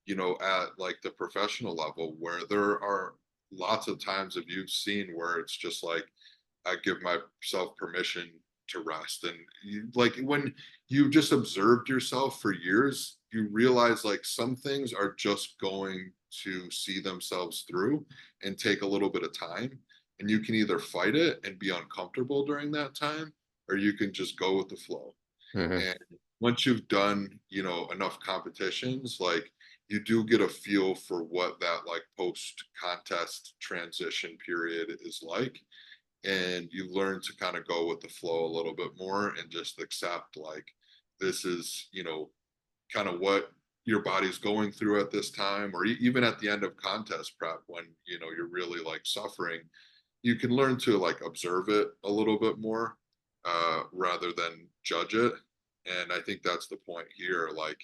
at like the professional level where there are lots of times that you've seen where it's just like I give myself permission to rest. And like when you just observed yourself for years, you realize like some things are just going to see themselves through and take a little bit of time. And you can either fight it and be uncomfortable during that time, or you can just go with the flow. Hmm. And once you've done, enough competitions, like you do get a feel for what that like post contest transition period is like. And you learn to kind of go with the flow a little bit more and just accept like this is, kind of what your body's going through at this time, or even at the end of contest prep when, you're really like suffering, you can learn to like observe it a little bit more rather than judge it. And I think that's the point here. Like,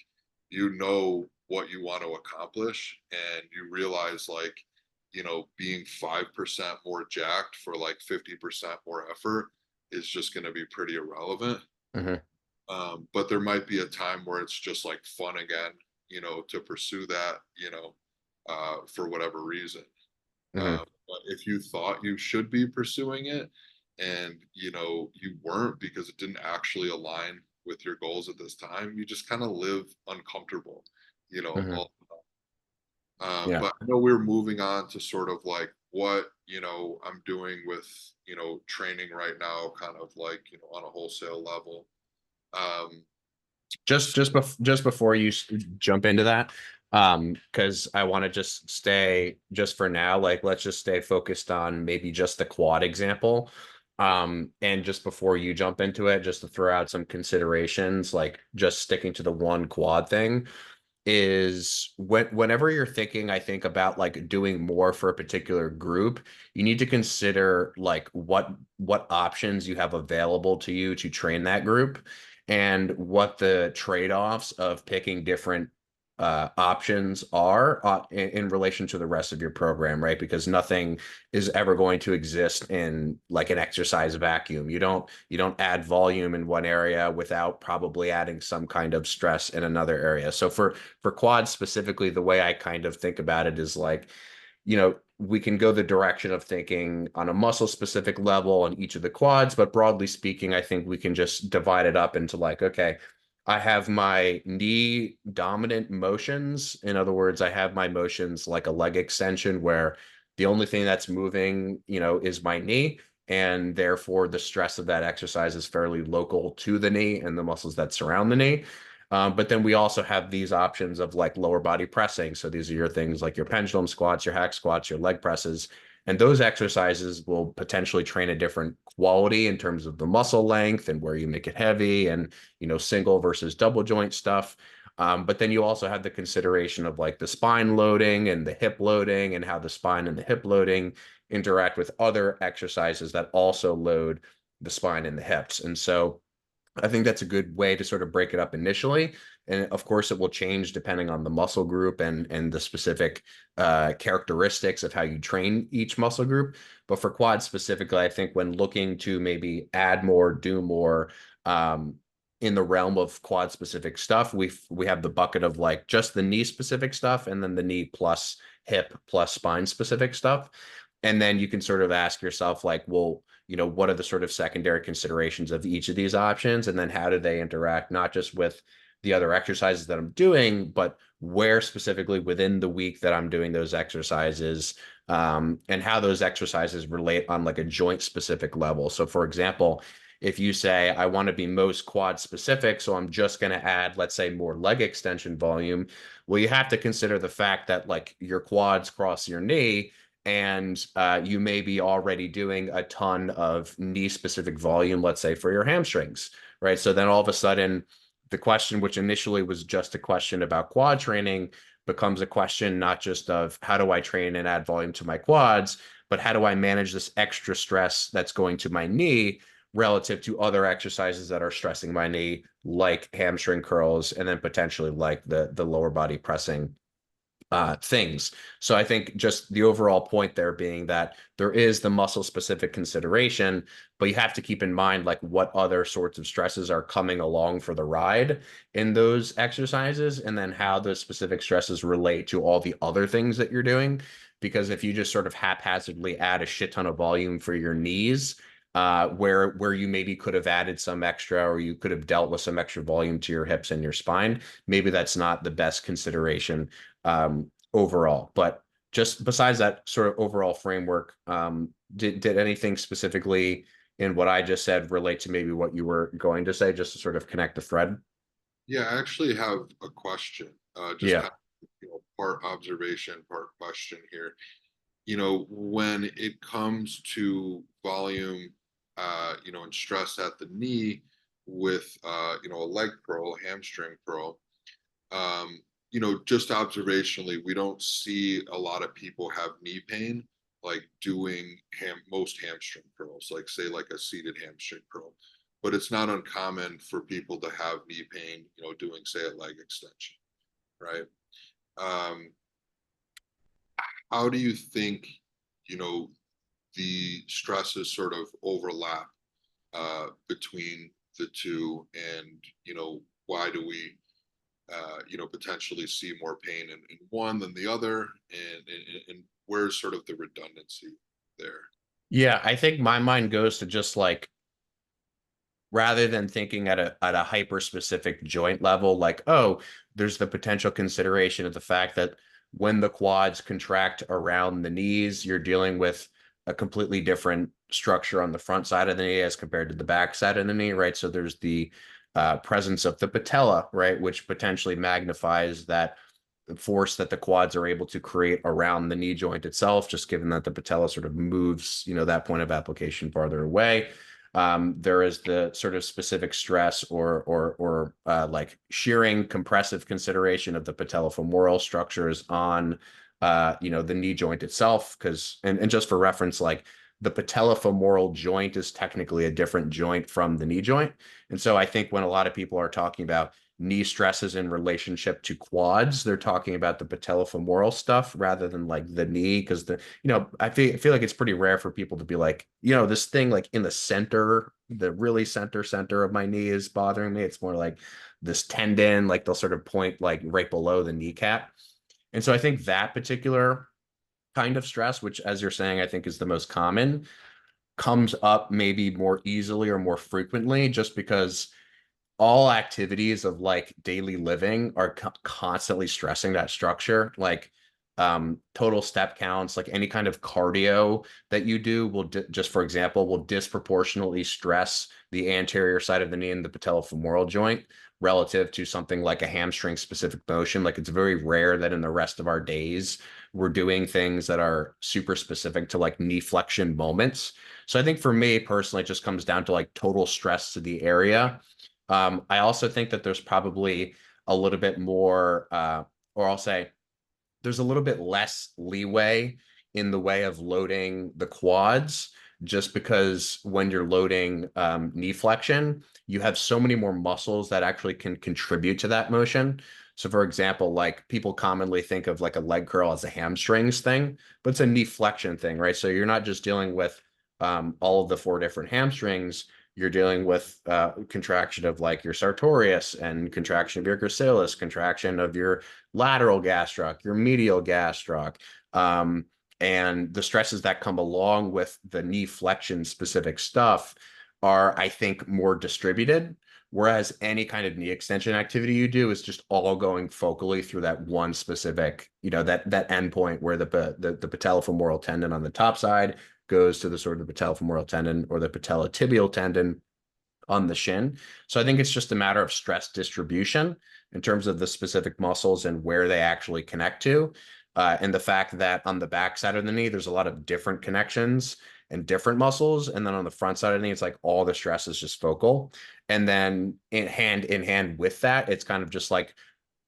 what you want to accomplish, and you realize, like, being 5% more jacked for like 50% more effort is just going to be pretty irrelevant. Hmm. But there might be a time where it's just like fun again, to pursue that, for whatever reason. Hmm. But if you thought you should be pursuing it and you weren't because it didn't actually align with your goals at this time, you just kind of live uncomfortable, Hmm. all Yeah. but I know we're moving on to sort of like what I'm doing with training right now, kind of like on a wholesale level. Um, Just before you jump into that, because I want to just stay just for now, like let's just stay focused on maybe just the quad example. And just before you jump into it, just to throw out some considerations, like just sticking to the one quad thing is whenever you're thinking, I think about like doing more for a particular group, you need to consider like what options you have available to you to train that group and what the trade-offs of picking different options are in relation to the rest of your program, right? Because nothing is ever going to exist in like an exercise vacuum. You don't add volume in one area without probably adding some kind of stress in another area. So for quads specifically, the way I kind of think about it is like, we can go the direction of thinking on a muscle specific level on each of the quads, but broadly speaking, I think we can just divide it up into like, okay, I have my knee dominant motions. In other words, I have my motions like a leg extension where the only thing that's moving, is my knee. And therefore, the stress of that exercise is fairly local to the knee and the muscles that surround the knee. But then we also have these options of like lower body pressing. So these are your things like your pendulum squats, your hack squats, your leg presses. And those exercises will potentially train a different quality in terms of the muscle length and where you make it heavy and, single versus double joint stuff. But then you also have the consideration of like the spine loading and the hip loading and how the spine and the hip loading interact with other exercises that also load the spine and the hips. And so I think that's a good way to sort of break it up initially. And of course, it will change depending on the muscle group and the specific characteristics of how you train each muscle group. But for quad specifically, I think when looking to maybe add more, do more, um, in the realm of quad specific stuff, we have the bucket of like just the knee specific stuff, and then the knee plus hip plus spine specific stuff. And then you can sort of ask yourself like, well, what are the sort of secondary considerations of each of these options? And then how do they interact, not just with the other exercises that I'm doing, but where specifically within the week that I'm doing those exercises, and how those exercises relate on like a joint specific level. So for example, if you say, I want to be most quad specific, so I'm just going to add, let's say, more leg extension volume. Well, you have to consider the fact that like your quads cross your knee, and you may be already doing a ton of knee specific volume, let's say for your hamstrings, right? So then all of a sudden, the question, which initially was just a question about quad training, becomes a question not just of how do I train and add volume to my quads, but how do I manage this extra stress that's going to my knee relative to other exercises that are stressing my knee, like hamstring curls, and then potentially like the lower body pressing things. So I think just the overall point there being that there is the muscle specific consideration, but you have to keep in mind like what other sorts of stresses are coming along for the ride in those exercises, and then how those specific stresses relate to all the other things that you're doing. Because if you just sort of haphazardly add a shit ton of volume for your knees, where you maybe could have added some extra, or you could have dealt with some extra volume to your hips and your spine. Maybe that's not the best consideration overall. But just besides that sort of overall framework, did anything specifically in what I just said relate to maybe what you were going to say, just to sort of connect the thread? Yeah, I actually have a question, just Yeah. kind of, part observation, part question here. When it comes to volume, and stress at the knee with, a leg curl, hamstring curl, just observationally, we don't see a lot of people have knee pain, like doing most hamstring curls, like say like a seated hamstring curl. But it's not uncommon for people to have knee pain, doing say a leg extension, right? Um, how do you think, you know, the stresses sort of overlap between the two, and why do we potentially see more pain in one than the other, and where's sort of the redundancy there? Yeah, I think my mind goes to just like, rather than thinking at a hyper specific joint level, like, oh, there's the potential consideration of the fact that when the quads contract around the knees, you're dealing with a completely different structure on the front side of the knee as compared to the back side of the knee, right? So there's the presence of the patella, right, which potentially magnifies that force that the quads are able to create around the knee joint itself, just given that the patella sort of moves, that point of application farther away. There is the sort of specific stress or like shearing compressive consideration of the patellofemoral structures on the knee joint itself. Because and just for reference, like the patellofemoral joint is technically a different joint from the knee joint. And so I think when a lot of people are talking about knee stresses in relationship to quads, they're talking about the patellofemoral stuff rather than like the knee. Because I feel like it's pretty rare for people to be like, this thing like in the center, the really center of my knee is bothering me. It's more like this tendon, like they'll sort of point like right below the kneecap. And so I think that particular kind of stress, which as you're saying, I think is the most common, comes up maybe more easily or more frequently just because all activities of like daily living are constantly stressing that structure. Like total step counts, like any kind of cardio that you do will just for example will disproportionately stress the anterior side of the knee and the patellofemoral joint relative to something like a hamstring specific motion. Like it's very rare that in the rest of our days we're doing things that are super specific to like knee flexion moments. So I think for me personally, it just comes down to like total stress to the area. I also think that there's probably a little bit more, or I'll say there's a little bit less leeway in the way of loading the quads, just because when you're loading knee flexion, you have so many more muscles that actually can contribute to that motion. So, for example, like people commonly think of like a leg curl as a hamstrings thing, but it's a knee flexion thing, right? So you're not just dealing with all of the four different hamstrings. You're dealing with contraction of like your sartorius and contraction of your gracilis, contraction of your lateral gastroc, your medial gastroc, and the stresses that come along with the knee flexion specific stuff are, I think, more distributed. Whereas any kind of knee extension activity you do is just all going focally through that one specific, that endpoint where the patellofemoral tendon on the top side goes to the sort of the patellofemoral tendon or the patellatibial tendon on the shin. So I think it's just a matter of stress distribution in terms of the specific muscles and where they actually connect to. And the fact that on the back side of the knee, there's a lot of different connections and different muscles. And then on the front side of the knee, it's like all the stress is just focal. And then in hand with that, it's kind of just like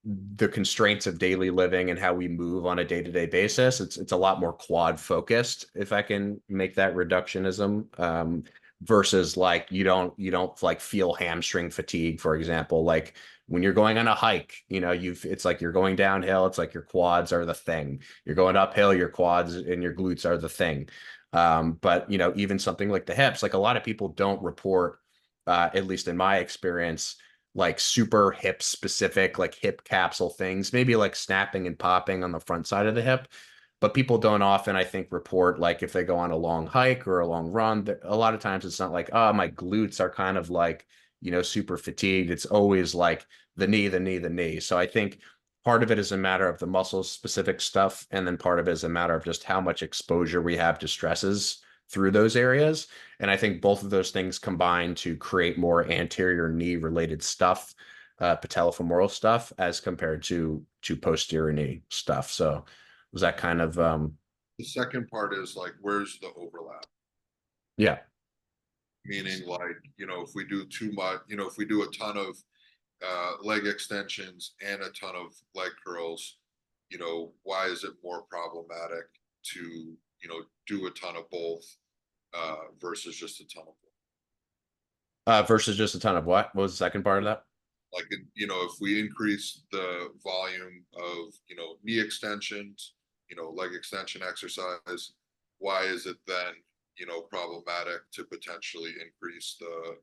the constraints of daily living and how we move on a day-to-day basis. It's a lot more quad focused, if I can make that reductionism, versus like you don't like feel hamstring fatigue, for example. Like when you're going on a hike, it's like you're going downhill, it's like your quads are the thing. You're going uphill, your quads and your glutes are the thing. But even something like the hips, like a lot of people don't report, at least in my experience, like super hip specific, like hip capsule things, maybe like snapping and popping on the front side of the hip. but people don't often, I think, report like if they go on a long hike or a long run. A lot of times it's not like, oh, my glutes are kind of like, super fatigued. It's always like the knee, the knee, the knee. So I think part of it is a matter of the muscle specific stuff, and then part of it is a matter of just how much exposure we have to stresses through those areas. And I think both of those things combine to create more anterior knee related stuff, patellofemoral stuff, as compared to posterior knee stuff. So was that kind of The second part is like, where's the overlap? yeah. Meaning like, if we do too much, if we do a ton of leg extensions and a ton of leg curls, why is it more problematic to, do a ton of both versus just a ton of both? Versus just a ton of what? What was the second part of that? Like, if we increase the volume of, knee extensions, leg extension exercise, why is it then, problematic to potentially increase the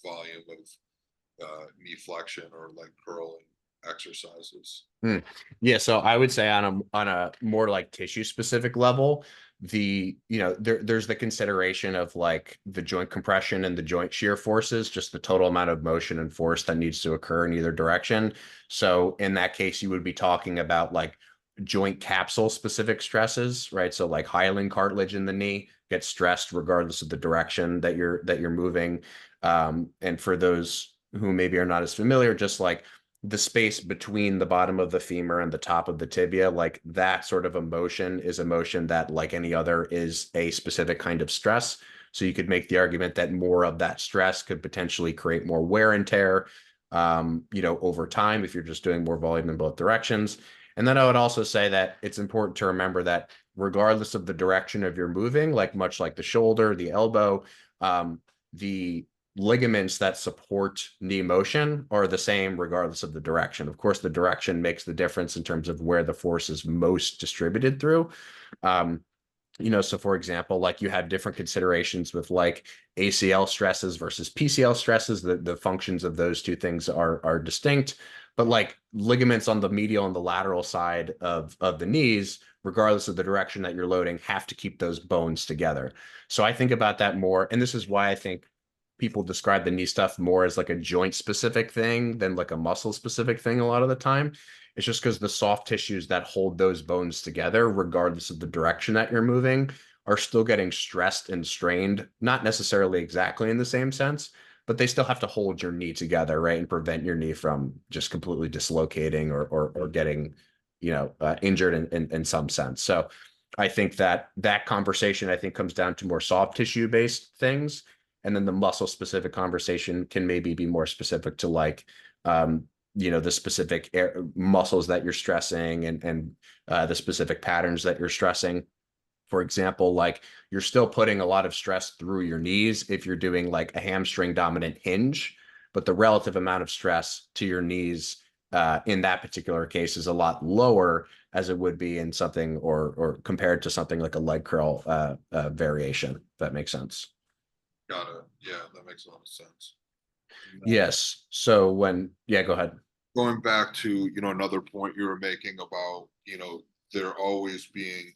volume of knee flexion or leg curling exercises? Hmm. Yeah, so I would say on a more like tissue specific level, there's the consideration of like the joint compression and the joint shear forces, just the total amount of motion and force that needs to occur in either direction. So in that case, you would be talking about like joint capsule specific stresses, right? So like hyaline cartilage in the knee gets stressed regardless of the direction that you're moving. And for those who maybe are not as familiar, just like the space between the bottom of the femur and the top of the tibia, like that sort of emotion is a motion that, like any other, is a specific kind of stress. So you could make the argument that more of that stress could potentially create more wear and tear, over time if you're just doing more volume in both directions. And then I would also say that it's important to remember that regardless of the direction of your moving, like much like the shoulder, the elbow, the ligaments that support knee motion are the same regardless of the direction. Of course, the direction makes the difference in terms of where the force is most distributed through. Um, so for example, like you have different considerations with like ACL stresses versus PCL stresses. The functions of those two things are distinct, but like ligaments on the medial and the lateral side of the knees, regardless of the direction that you're loading, have to keep those bones together. So I think about that more, and this is why I think people describe the knee stuff more as like a joint specific thing than like a muscle specific thing a lot of the time. It's just because the soft tissues that hold those bones together, regardless of the direction that you're moving, are still getting stressed and strained, not necessarily exactly in the same sense, but they still have to hold your knee together, right? And prevent your knee from just completely dislocating or getting, injured in some sense. So I think that conversation, I think, comes down to more soft tissue based things. And then the muscle specific conversation can maybe be more specific to like, the specific muscles that you're stressing and the specific patterns that you're stressing. For example, like you're still putting a lot of stress through your knees if you're doing like a hamstring dominant hinge, but the relative amount of stress to your knees in that particular case is a lot lower as it would be in something or compared to something like a leg curl variation, if that makes sense. Got it. Yeah, that makes a lot of sense. Yes. So yeah, go ahead. Going back to, another point you were making about, there always being,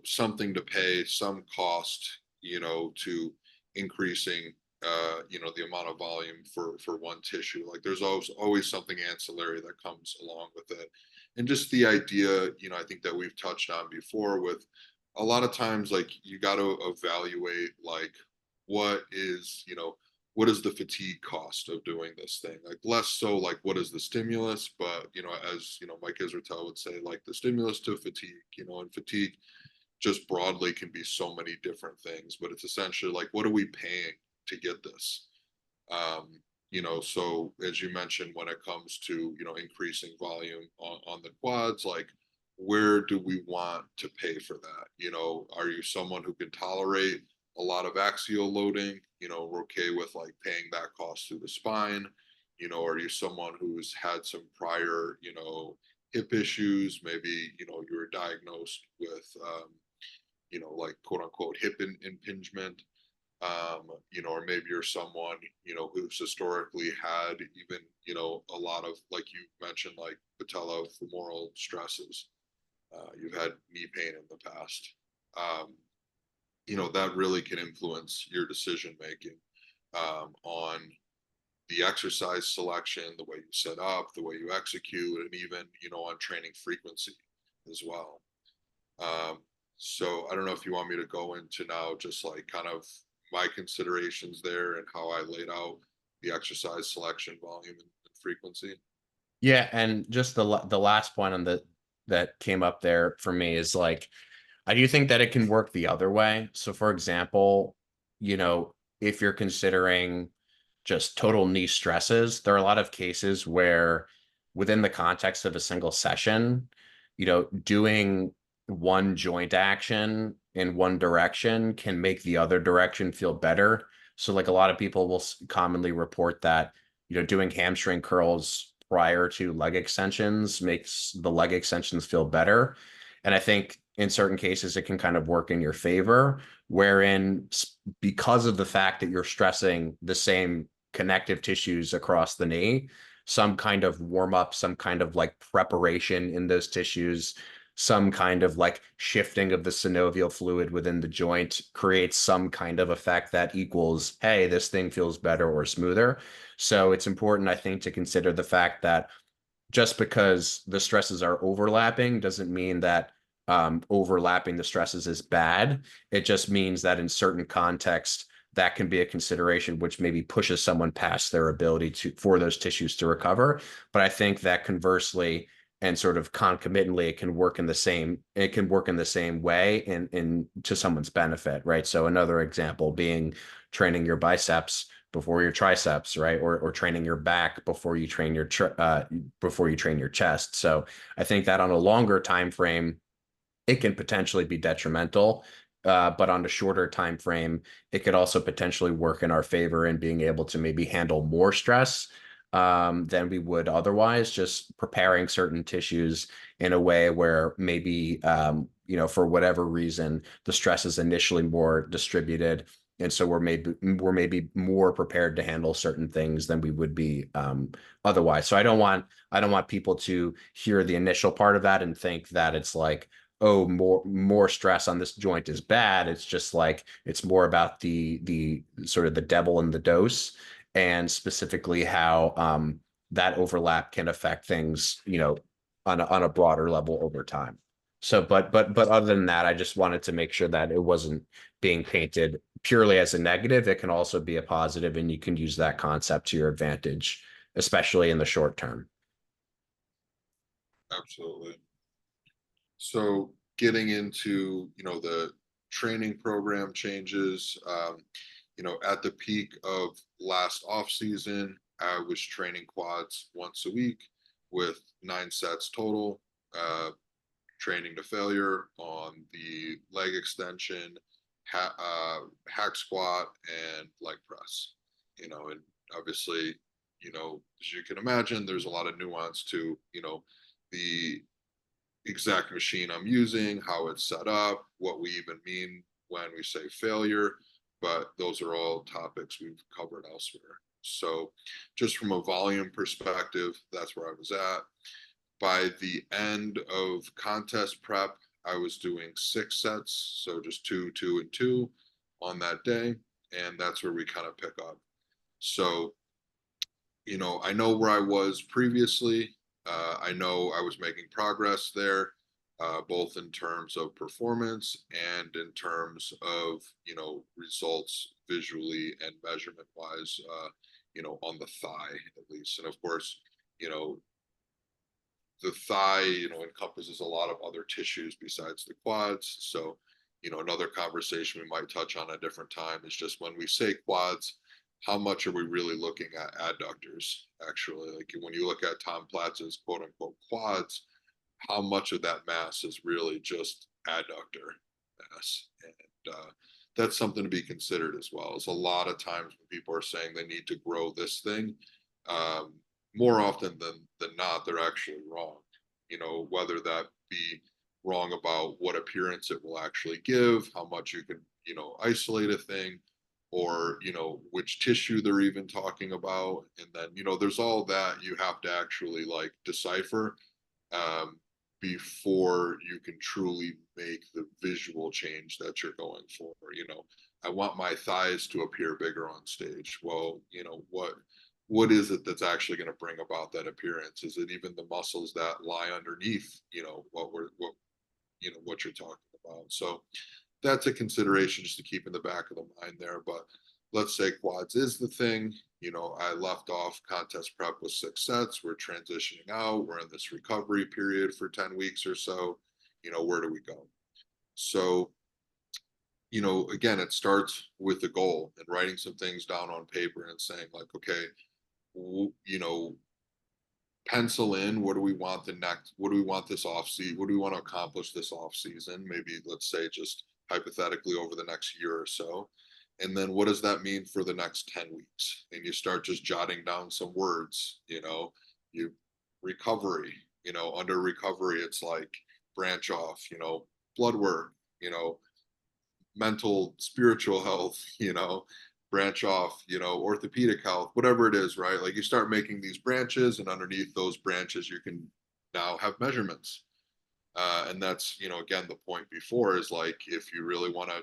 something to pay, some cost, to increasing, the amount of volume for one tissue. Like there's always something ancillary that comes along with it. And just the idea, I think that we've touched on before with a lot of times, like you got to evaluate like what is the fatigue cost of doing this thing? Like less so like what is the stimulus, but as Mike Israetel would say, like the stimulus to fatigue, and fatigue just broadly can be so many different things, but it's essentially like what are we paying to get this? So as you mentioned, when it comes to increasing volume on the quads, like where do we want to pay for that? Are you someone who can tolerate a lot of axial loading? We're okay with like paying that cost through the spine. Are you someone who's had some prior, hip issues? Maybe, you were diagnosed with, like quote unquote hip impingement. Or maybe you're someone, who's historically had even, a lot of, like you mentioned, like patellofemoral stresses. you've had knee pain in the past. That really can influence your decision making on the exercise selection, the way you set up, the way you execute, and even, on training frequency as well. So I don't know if you want me to go into now just like kind of my considerations there and how I laid out the exercise selection, volume, and frequency. Yeah, and just the last point on that came up there for me is like I do think that it can work the other way. So for example, if you're considering just total knee stresses, there are a lot of cases where within the context of a single session, doing one joint action in one direction can make the other direction feel better. So like a lot of people will commonly report that, doing hamstring curls prior to leg extensions makes the leg extensions feel better. And I think in certain cases, it can kind of work in your favor, wherein because of the fact that you're stressing the same connective tissues across the knee, some kind of warm up, some kind of like preparation in those tissues, some kind of like shifting of the synovial fluid within the joint creates some kind of effect that equals, hey, this thing feels better or smoother. So it's important, I think, to consider the fact that just because the stresses are overlapping doesn't mean that overlapping the stresses is bad. It just means that in certain contexts, that can be a consideration, which maybe pushes someone past their ability for those tissues to recover. But I think that conversely and sort of concomitantly, it can work in the same way in to someone's benefit, right? So another example being training your biceps before your triceps, right? Or training your back before you train your chest. So I think that on a longer time frame, it can potentially be detrimental. But on a shorter time frame, it could also potentially work in our favor in being able to maybe handle more stress than we would otherwise, just preparing certain tissues in a way where maybe, for whatever reason, the stress is initially more distributed. And so we're maybe more prepared to handle certain things than we would be otherwise. So I don't want people to hear the initial part of that and think that it's like, oh, more stress on this joint is bad. It's just like it's more about the sort of the devil in the dose, and specifically how that overlap can affect things, on a broader level over time. So, but other than that, I just wanted to make sure that it wasn't being painted purely as a negative. It can also be a positive, and you can use that concept to your advantage, especially in the short term. Absolutely. So getting into, the training program changes, at the peak of last off season, I was training quads once a week with 9 sets total, training to failure on the leg extension, hack squat, and leg press. And obviously, as you can imagine, there's a lot of nuance to, the exact machine I'm using, how it's set up, what we even mean when we say failure. But those are all topics we've covered elsewhere. So just from a volume perspective, that's where I was at. By the end of contest prep, I was doing 6 sets. So just two, two, and two on that day. And that's where we kind of pick up. So, I know where I was previously. I know I was making progress there, both in terms of performance and in terms of, results visually and measurement wise, on the thigh at least. And of course, you know, the thigh, encompasses a lot of other tissues besides the quads. So, another conversation we might touch on a different time is just when we say quads, how much are we really looking at adductors? Actually, like when you look at Tom Platz's quote unquote quads, how much of that mass is really just adductor mass? And that's something to be considered as well. As a lot of times when people are saying they need to grow this thing, more often than not, they're actually wrong. Whether that be wrong about what appearance it will actually give, how much you can, isolate a thing, or, which tissue they're even talking about. And then, there's all that you have to actually like decipher before you can truly make the visual change that you're going for. I want my thighs to appear bigger on stage. Well, what is it that's actually going to bring about that appearance? Is it even the muscles that lie underneath, what you're talking about? So that's a consideration just to keep in the back of the mind there. But let's say quads is the thing. I left off contest prep with 6 sets. We're transitioning out. We're in this recovery period for 10 weeks or so. Where do we go? So, again, it starts with the goal and writing some things down on paper and saying, like, okay, pencil in what do we want this off season, what do we want to accomplish this off season, maybe let's say just hypothetically over the next year or so, and then what does that mean for the next 10 weeks, and you start just jotting down some words. You recovery, under recovery it's like branch off, blood work, mental spiritual health, branch off, orthopedic health, whatever it is, right? Like you start making these branches, and underneath those branches, you can now have measurements. And that's, again, the point before is like, if you really want to,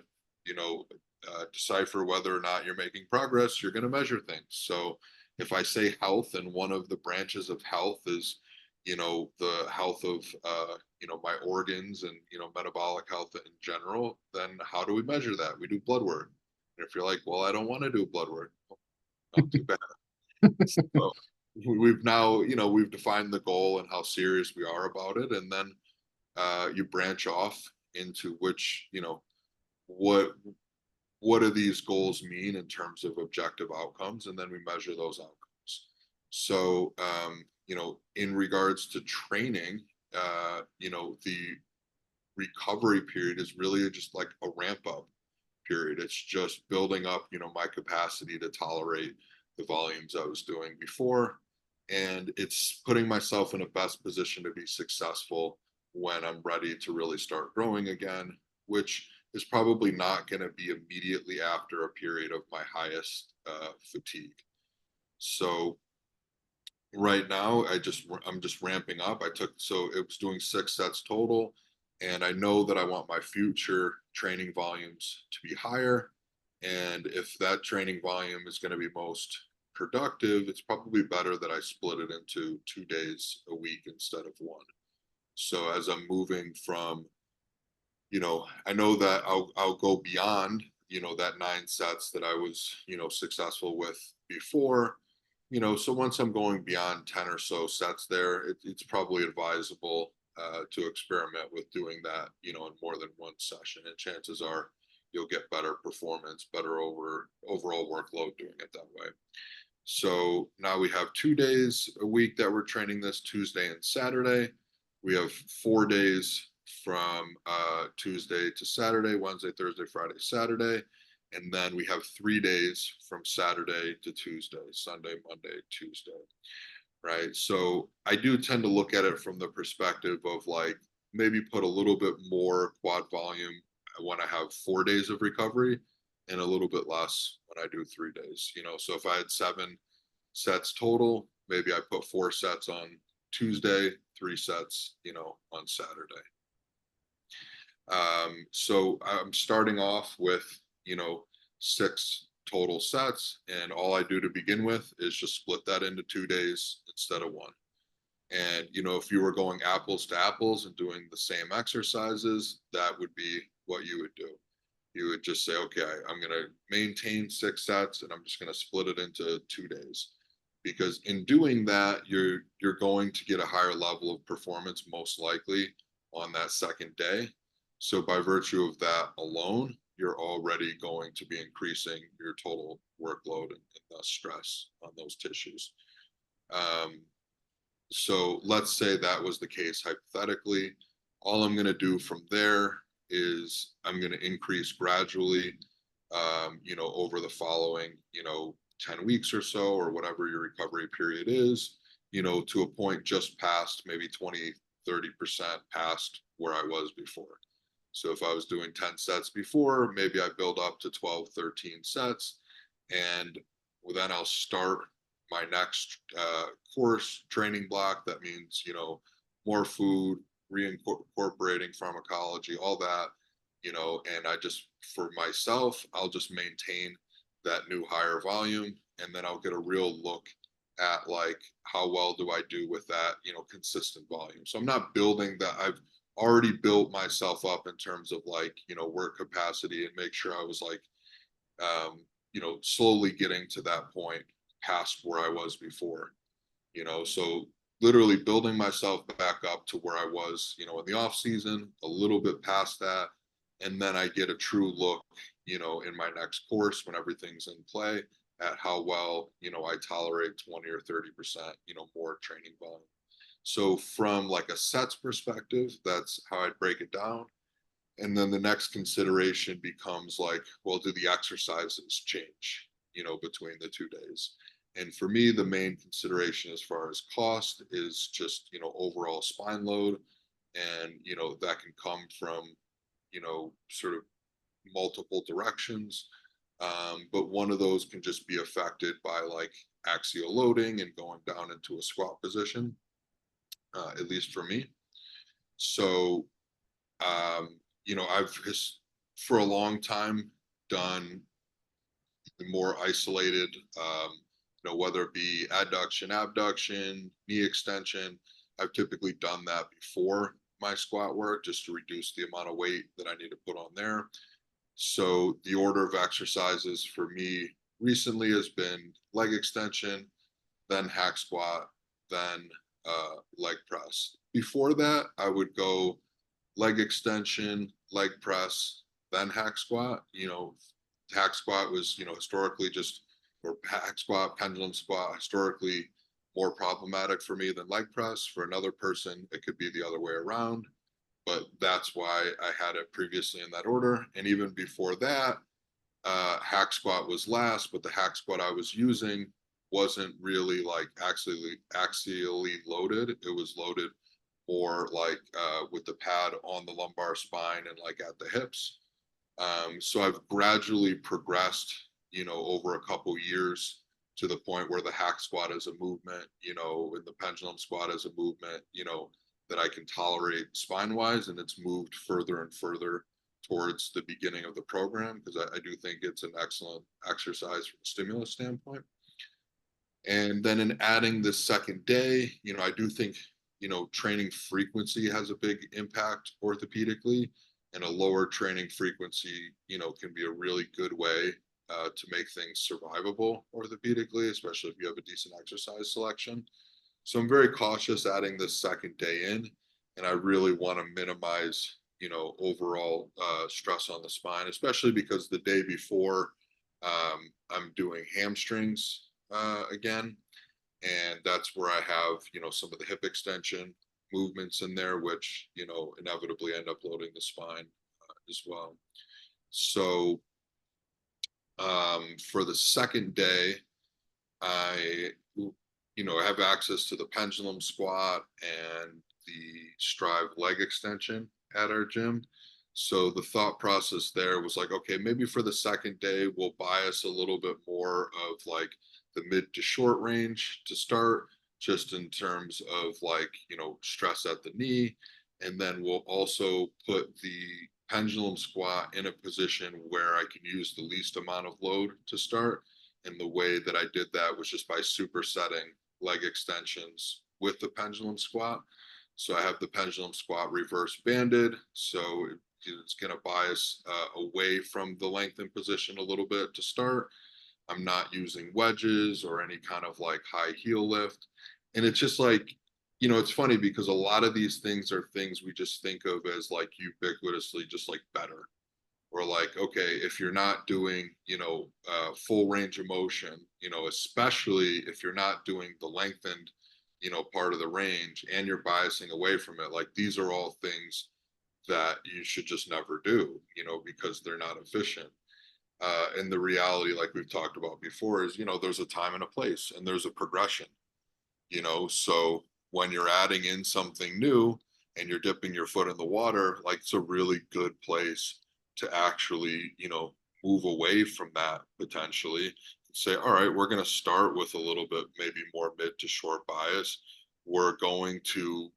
decipher whether or not you're making progress, you're going to measure things. So if I say health, and one of the branches of health is, the health of, my organs and, metabolic health in general, then how do we measure that? We do blood work. And if you're like, well, I don't want to do blood work, well, not too bad. So we've now, we've defined the goal and how serious we are about it. And then you branch off into which, what do these goals mean in terms of objective outcomes? And then we measure those outcomes. So, in regards to training, the recovery period is really just like a ramp up period. It's just building up, my capacity to tolerate the volumes I was doing before. And it's putting myself in a best position to be successful when I'm ready to really start growing again, which is probably not going to be immediately after a period of my highest fatigue. So right now, I'm just ramping up. So it was doing 6 sets total, and I know that I want my future training volumes to be higher. And if that training volume is going to be most productive, it's probably better that I split it into 2 days a week instead of one. So as I'm moving from, I know that I'll go beyond, that 9 sets that I was, successful with before. So once I'm going beyond 10 or so sets there, it's probably advisable to experiment with doing that, in more than one session. And chances are you'll get better performance, better overall workload doing it that way. So now we have 2 days a week that we're training this, Tuesday and Saturday. We have 4 days from Tuesday to Saturday, Wednesday, Thursday, Friday, Saturday. And then we have 3 days from Saturday to Tuesday, Sunday, Monday, Tuesday, right? So I do tend to look at it from the perspective of like, maybe put a little bit more quad volume when I have 4 days of recovery, and a little bit less when I do 3 days. So if I had 7 sets total, maybe I put 4 sets on Tuesday, 3 sets, on Saturday. So I'm starting off with, 6 total sets, and all I do to begin with is just split that into 2 days instead of one. And, if you were going apples to apples and doing the same exercises, that would be what you would do. You would just say, okay, I'm going to maintain 6 sets, and I'm just going to split it into 2 days. Because in doing that, you're going to get a higher level of performance, most likely on that second day. So by virtue of that alone, you're already going to be increasing your total workload and thus stress on those tissues. So let's say that was the case hypothetically. All I'm going to do from there is I'm going to increase gradually, over the following, 10 weeks or so, or whatever your recovery period is, to a point just past maybe 20, 30% past where I was before. So if I was doing 10 sets before, maybe I build up to 12, 13 sets, and then I'll start my next course training block. That means, more food, reincorporating pharmacology, all that, and I just, for myself, I'll just maintain that new higher volume, and then I'll get a real look at like how well do I do with that, consistent volume. So I'm not building that. I've already built myself up in terms of like, work capacity, and make sure I was like, slowly getting to that point past where I was before, so literally building myself back up to where I was, in the off season, a little bit past that. And then I get a true look, in my next course when everything's in play, at how well, I tolerate 20 or 30%, more training volume. So from like a sets perspective, that's how I'd break it down. And then the next consideration becomes like, well, do the exercises change, between the 2 days? And for me, the main consideration as far as cost is just, overall spine load. And, that can come from, sort of multiple directions. But one of those can just be affected by like axial loading and going down into a squat position, at least for me. So, I've just for a long time done the more isolated, whether it be adduction, abduction, knee extension. I've typically done that before my squat work just to reduce the amount of weight that I need to put on there. So the order of exercises for me recently has been leg extension, then hack squat, then leg press. Before that, I would go leg extension, leg press, then hack squat. Hack squat was, historically just, or hack squat, pendulum squat, historically more problematic for me than leg press. For another person, it could be the other way around. But that's why I had it previously in that order. And even before that, hack squat was last, but the hack squat I was using wasn't really like axially loaded. It was loaded more like with the pad on the lumbar spine and like at the hips. So I've gradually progressed, over a couple years, to the point where the hack squat is a movement, and the pendulum squat is a movement, that I can tolerate spine wise, and it's moved further and further towards the beginning of the program, because I do think it's an excellent exercise from a stimulus standpoint. And then in adding the second day, I do think, training frequency has a big impact orthopedically, and a lower training frequency, can be a really good way to make things survivable orthopedically, especially if you have a decent exercise selection. So I'm very cautious adding this second day in, and I really want to minimize, overall stress on the spine, especially because the day before I'm doing hamstrings again, and that's where I have, some of the hip extension movements in there, which, inevitably end up loading the spine as well. So for the second day, I have access to the pendulum squat and the Strive leg extension at our gym. So the thought process there was like, okay, maybe for the second day, we'll bias a little bit more of like the mid to short range to start, just in terms of like, stress at the knee. And then we'll also put the pendulum squat in a position where I can use the least amount of load to start. And the way that I did that was just by supersetting leg extensions with the pendulum squat. So I have the pendulum squat reverse banded. So it's going to bias away from the lengthened position a little bit to start. I'm not using wedges or any kind of like high heel lift. And it's just like, it's funny because a lot of these things are things we just think of as like ubiquitously just like better. Or like, okay, if you're not doing, full range of motion, especially if you're not doing the lengthened, part of the range, and you're biasing away from it, like these are all things that you should just never do, because they're not efficient. And the reality, like we've talked about before, is, there's a time and a place, and there's a progression, so when you're adding in something new and you're dipping your foot in the water, like it's a really good place to actually, move away from that potentially. Say, all right, we're going to start with a little bit, maybe more mid to short bias. We're going to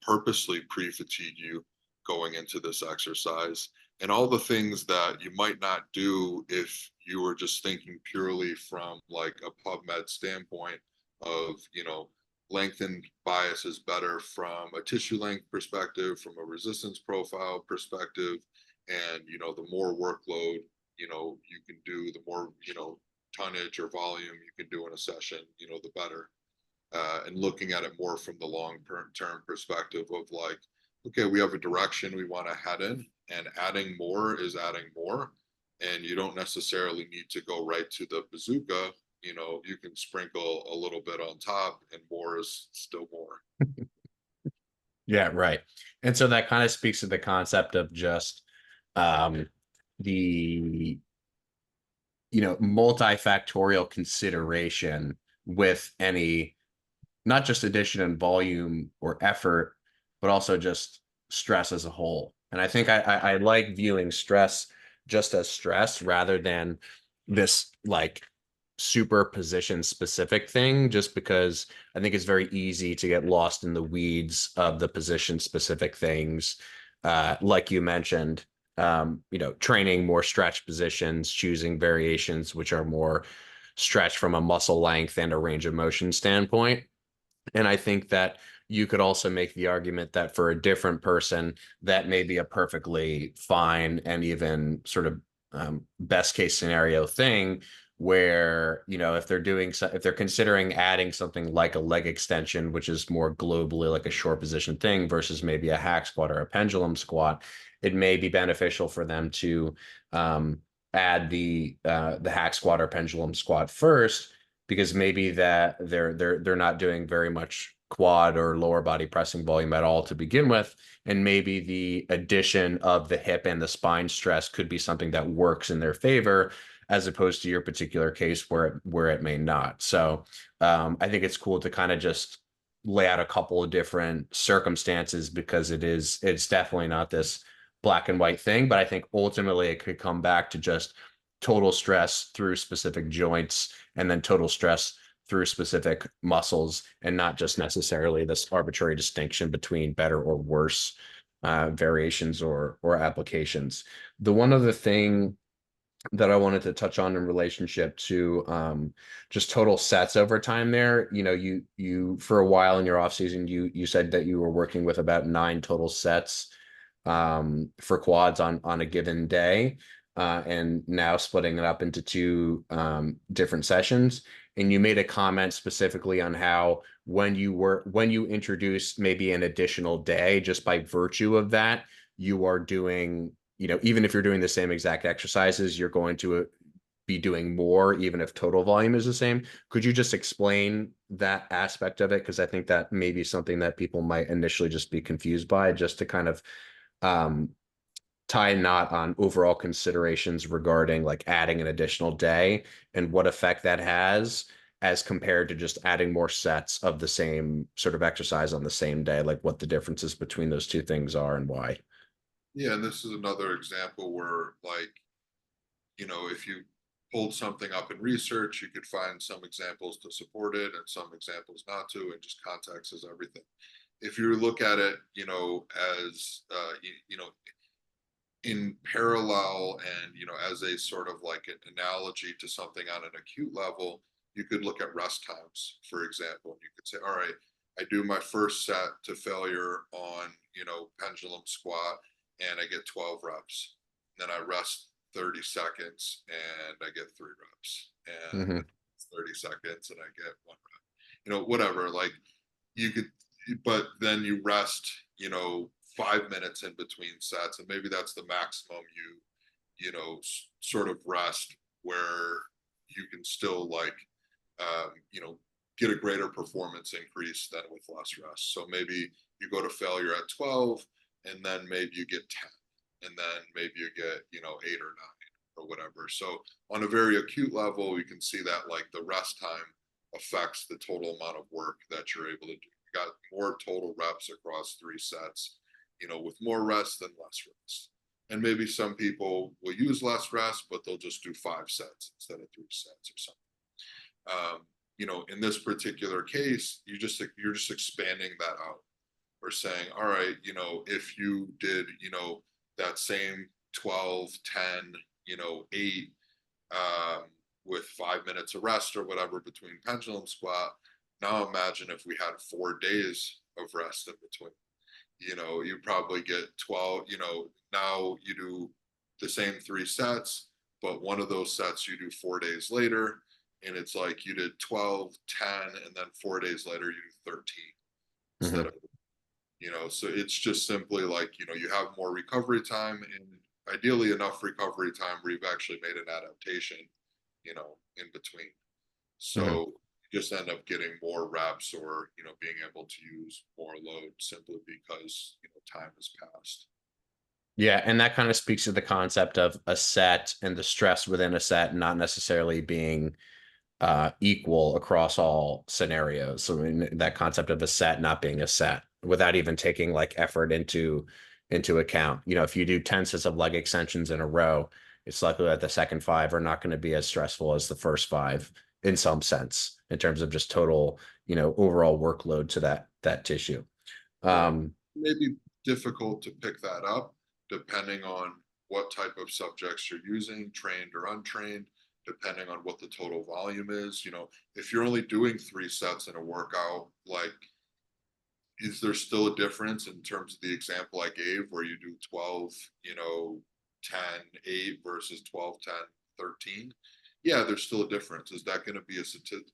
purposely pre-fatigue you going into this exercise, and all the things that you might not do if you were just thinking purely from like a PubMed standpoint of, lengthened bias is better from a tissue length perspective, from a resistance profile perspective, and the more workload you can do, the more tonnage or volume you can do in a session, the better. And looking at it more from the long-term perspective of like, okay, we have a direction we want to head in, and adding more is adding more. And you don't necessarily need to go right to the bazooka. You can sprinkle a little bit on top, and more is still more. Yeah, right. And so that kind of speaks to the concept of just the multifactorial consideration with any, not just addition and volume or effort, but also just stress as a whole. And I think I like viewing stress just as stress rather than this like super position specific thing, just because I think it's very easy to get lost in the weeds of the position specific things. Like you mentioned, training more stretch positions, choosing variations which are more stretch from a muscle length and a range of motion standpoint. And I think that you could also make the argument that for a different person, that may be a perfectly fine and even sort of best case scenario thing where, if they're considering adding something like a leg extension, which is more globally like a short position thing versus maybe a hack squat or a pendulum squat, it may be beneficial for them to add the hack squat or pendulum squat first, because maybe that they're not doing very much quad or lower body pressing volume at all to begin with, and maybe the addition of the hip and the spine stress could be something that works in their favor, as opposed to your particular case where it may not. So I think it's cool to kind of just lay out a couple of different circumstances, because it's definitely not this black and white thing, but I think ultimately it could come back to just total stress through specific joints and then total stress through specific muscles, and not just necessarily this arbitrary distinction between better or worse variations or applications. The one other thing that I wanted to touch on in relationship to just total sets over time there, you for a while in your off season, you said that you were working with about 9 total sets for quads on a given day, and now splitting it up into 2 different sessions. And you made a comment specifically on how when you introduce maybe an additional day, just by virtue of that, you are doing, even if you're doing the same exact exercises, you're going to be doing more, even if total volume is the same. Could you just explain that aspect of it? Because I think that may be something that people might initially just be confused by, just to kind of tie a knot on overall considerations regarding like adding an additional day and what effect that has as compared to just adding more sets of the same sort of exercise on the same day, like what the differences between those 2 things are and why. Yeah, and this is another example where, like, if you pulled something up in research, you could find some examples to support it and some examples not to, and just context is everything. If you look at it, as in parallel and as a sort of like an analogy to something on an acute level, you could look at rest times, for example, and you could say, all right, I do my first set to failure on pendulum squat, and I get 12 reps, and then I rest 30 seconds and I get 3 reps, and Mm-hmm. 30 seconds and I get 1 rep, whatever, like you could, but then you rest 5 minutes in between sets, and maybe that's the maximum sort of rest where you can still like get a greater performance increase than with less rest. So maybe you go to failure at 12, and then maybe you get 10, and then maybe you get 8 or 9 or whatever. So on a very acute level, you can see that like the rest time affects the total amount of work that you're able to do. You got more total reps across 3 sets, with more rest than less rest. And maybe some people will use less rest, but they'll just do 5 sets instead of 3 sets or something. In this particular case, you're just expanding that out, or saying, all right, if you did, that same 12, 10, 8, um, with 5 minutes of rest or whatever between pendulum squat. Now imagine if we had 4 days of rest in between. You probably get 12, now you do the same 3 sets, but one of those sets you do 4 days later. And it's like you did 12, 10, and then 4 days later you do 13 instead Mhm. of, so it's just simply like, you have more recovery time and ideally enough recovery time where you've actually made an adaptation, in between. Mhm. So you just end up getting more reps or, being able to use more load simply because, time has passed. Yeah, and that kind of speaks to the concept of a set and the stress within a set not necessarily being equal across all scenarios. So I mean, that concept of a set not being a set without even taking like effort into account. If you do 10 sets of leg extensions in a row, it's likely that the second five are not going to be as stressful as the first five in some sense, in terms of just total, overall workload to that tissue. Right. Um, Maybe difficult to pick that up depending on what type of subjects you're using, trained or untrained, depending on what the total volume is. If you're only doing 3 sets in a workout, like, is there still a difference in terms of the example I gave where you do 12, 10, 8 versus 12, 10, 13? Yeah, there's still a difference. Is that going to be a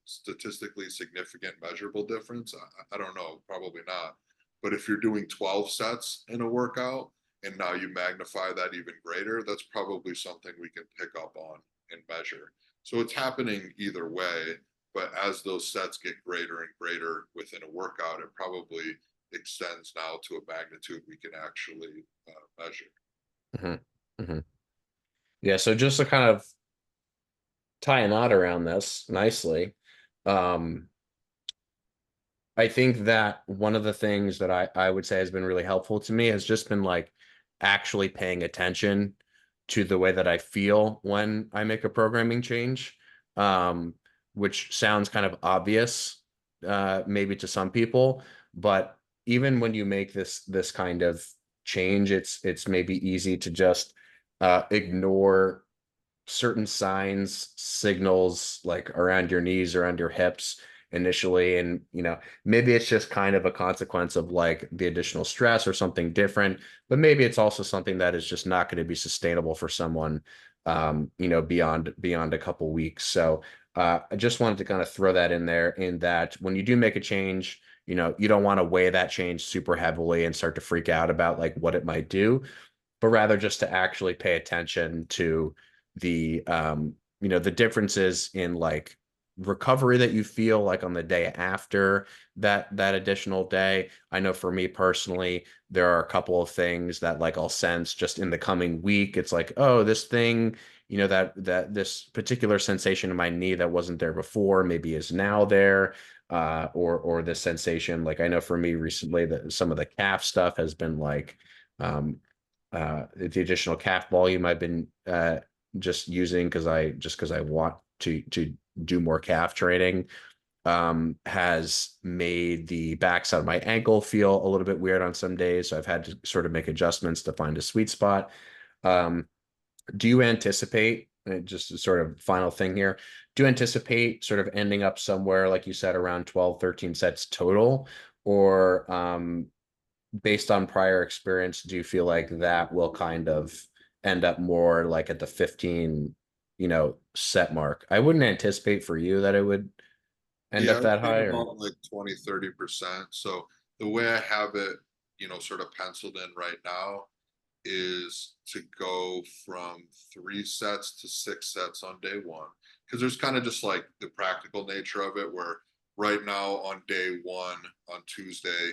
statistically significant measurable difference? I don't know, probably not. But if you're doing 12 sets in a workout and now you magnify that even greater, that's probably something we can pick up on and measure. So it's happening either way. But as those sets get greater and greater within a workout, it probably extends now to a magnitude we can actually measure. mhm, mhm. Yeah, so just to kind of tie a knot around this nicely, um, I think that one of the things that I would say has been really helpful to me has just been like actually paying attention to the way that I feel when I make a programming change, um, which sounds kind of obvious, maybe to some people, but even when you make this kind of change, it's maybe easy to just ignore certain signs, signals like around your knees, around your hips initially. And, maybe it's just kind of a consequence of like the additional stress or something different, but maybe it's also something that is just not going to be sustainable for someone, beyond a couple weeks. So I just wanted to kind of throw that in there in that when you do make a change, you don't want to weigh that change super heavily and start to freak out about like what it might do, but rather just to actually pay attention to the differences in like recovery that you feel like on the day after that additional day. I know for me personally, there are a couple of things that like I'll sense just in the coming week. It's like, oh, this thing, that this particular sensation in my knee that wasn't there before maybe is now there. Or this sensation, like I know for me recently that some of the calf stuff has been like um the additional calf volume I've been just using because I want to do more calf training, has made the backside of my ankle feel a little bit weird on some days. So I've had to sort of make adjustments to find a sweet spot. Um, do you anticipate, just a sort of final thing here, do you anticipate sort of ending up somewhere, like you said, around 12, 13 sets total? Or based on prior experience, do you feel like that will kind of end up more like at the 15, set mark? I wouldn't anticipate for you that it would end Yeah, up I'd that say high or about like 20, 30%. So the way I have it, sort of penciled in right now is to go from 3 sets to 6 sets on day one. Because there's kind of just like the practical nature of it, where right now on day one, on Tuesday,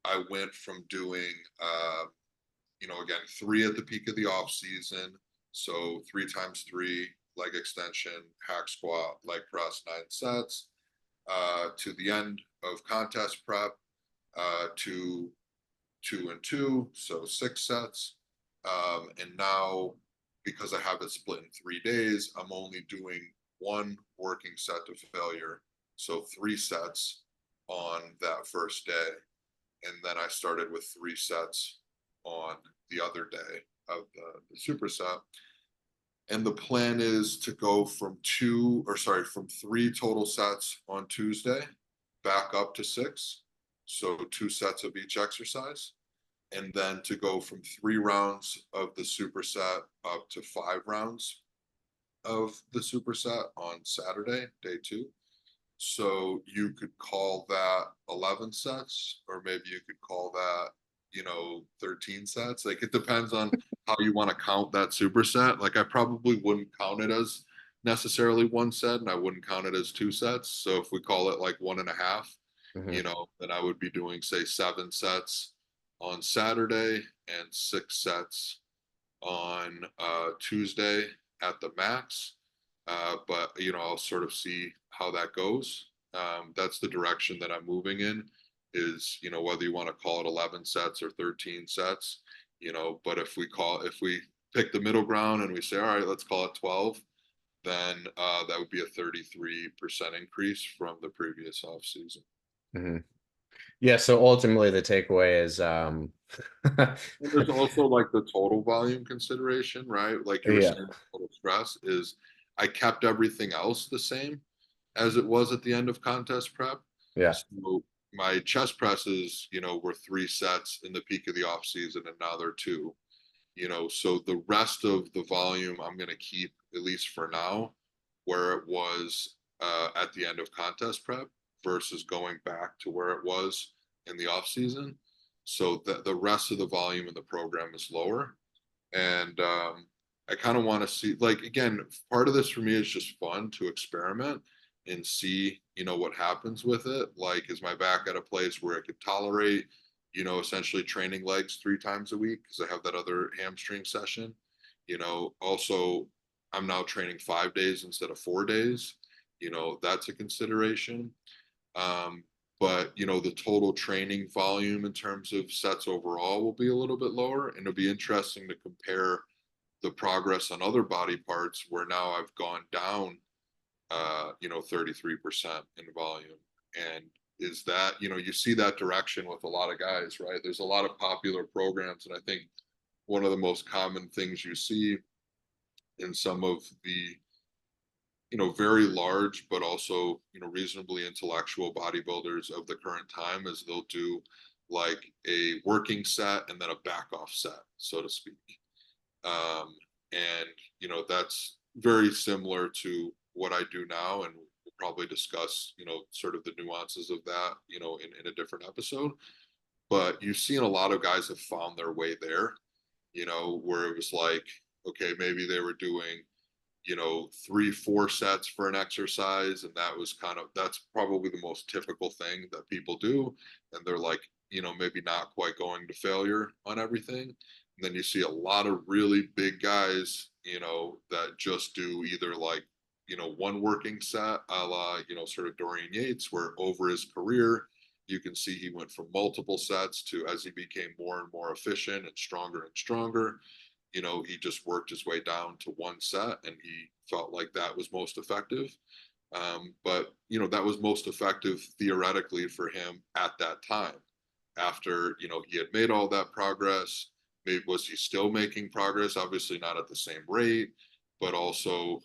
I went from doing, again, 3 at the peak of the off season. So 3 times 3, leg extension, hack squat, leg press, 9 sets, to the end of contest prep, to 2 and 2, so 6 sets. And now, because I have it split in 3 days, I'm only doing one working set to failure. So 3 sets on that first day. And then I started with 3 sets on the other day of the superset. And the plan is to go from from 3 total sets on Tuesday back up to 6. So 2 sets of each exercise. And then to go from 3 rounds of the superset up to 5 rounds of the superset on Saturday, day 2. So you could call that 11 sets, or maybe you could call that, 13 sets. Like, it depends on how you want to count that superset. Like, I probably wouldn't count it as necessarily 1 set, and I wouldn't count it as 2 sets. So if we call it like 1.5, Mhm. then I would be doing, say, 7 sets on Saturday and 6 sets on Tuesday at the max. But I'll sort of see how that goes. That's the direction that I'm moving in. Is whether you want to call it 11 sets or 13 sets. But if we pick the middle ground and we say, all right, let's call it 12, then that would be a 33% increase from the previous off season. Mhm. Yeah, so ultimately the takeaway is And there's also like the total volume consideration, right? Like you were yeah, saying, total stress is I kept everything else the same as it was at the end of contest prep. yeah. So my chest presses, were 3 sets in the peak of the off season, and now they're 2. So the rest of the volume I'm going to keep, at least for now, where it was at the end of contest prep versus going back to where it was in the off season. So the rest of the volume in the program is lower. And I kind of want to see, like, again, part of this for me is just fun to experiment and see, what happens with it. Like, is my back at a place where it could tolerate, essentially training legs 3 times a week because I have that other hamstring session. Also, I'm now training 5 days instead of 4 days. That's a consideration. Um, but the total training volume in terms of sets overall will be a little bit lower, and it'll be interesting to compare the progress on other body parts where now I've gone down 33% in volume. And is that, you see that direction with a lot of guys, right? There's a lot of popular programs, and I think one of the most common things you see in some of the very large but also reasonably intellectual bodybuilders of the current time is they'll do like a working set and then a back off set, so to speak. And that's very similar to what I do now, and we'll probably discuss sort of the nuances of that in a different episode. But you've seen a lot of guys have found their way there, where it was like, okay, maybe they were doing 3 4 sets for an exercise, and that's probably the most typical thing that people do, and they're like maybe not quite going to failure on everything. And then you see a lot of really big guys that just do either like one working set a la sort of Dorian Yates, where over his career you can see he went from multiple sets to, as he became more and more efficient and stronger, he just worked his way down to 1 set, and he felt like that was most effective. But that was most effective theoretically for him at that time. After he had made all that progress, maybe was he still making progress? Obviously not at the same rate, but also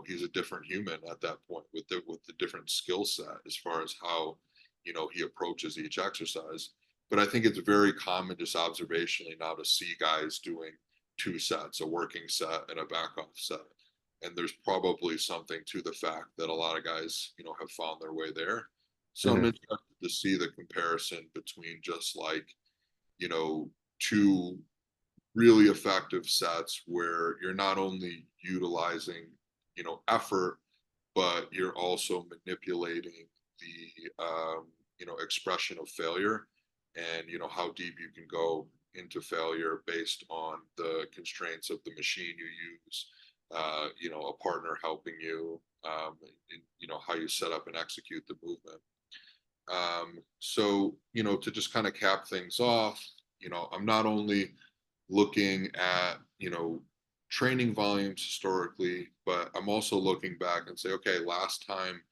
he's a different human at that point with the different skill set as far as how he approaches each exercise. But I think it's very common just observationally now to see guys doing 2 sets, a working set and a back off set. And there's probably something to the fact that a lot of guys, have found their way there. So I'm Mhm. interested to see the comparison between just like, 2 really effective sets where you're not only utilizing, effort, but you're also manipulating the expression of failure, and how deep you can go into failure based on the constraints of the machine you use, a partner helping you, and how you set up and execute the movement. So to just kind of cap things off, I'm not only looking at training volumes historically, but I'm also looking back and say, okay, last time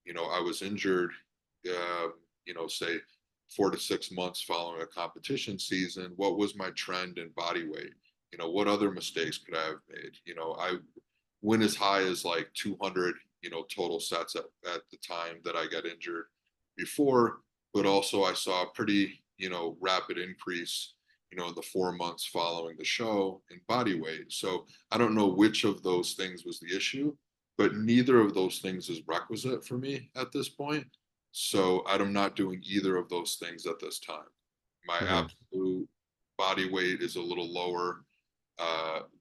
I was injured, say 4 to 6 months following a competition season, what was my trend in body weight? What other mistakes could I have made? I went as high as like 200, total sets at the time that I got injured before, but also I saw a pretty, rapid increase, in the 4 months following the show in body weight. So I don't know which of those things was the issue, but neither of those things is requisite for me at this point. So I'm not doing either of those things at this time. My Hmm. absolute body weight is a little lower.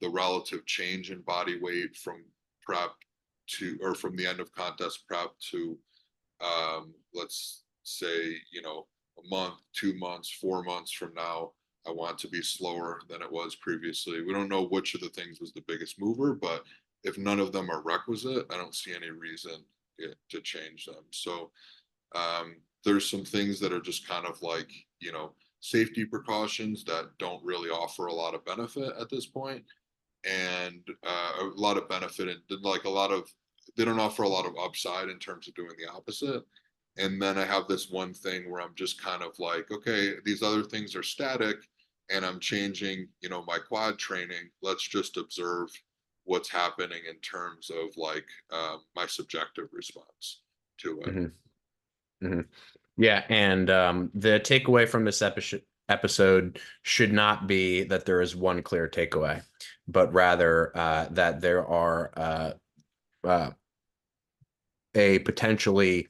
The relative change in body weight from prep or from the end of contest prep to, let's say, a month, 2 months, 4 months from now, I want to be slower than it was previously. We don't know which of the things was the biggest mover, but if none of them are requisite, I don't see any reason to change them. So there's some things that are just kind of like, safety precautions that don't really offer a lot of benefit at this point, and a lot of benefit and like they don't offer a lot of upside in terms of doing the opposite. And then I have this one thing where I'm just kind of like, okay, these other things are static and I'm changing, my quad training. Let's just observe what's happening in terms of like my subjective response to it. Hmm. Hmm. Yeah, and the takeaway from this episode should not be that there is one clear takeaway, but rather that there are uh, a potentially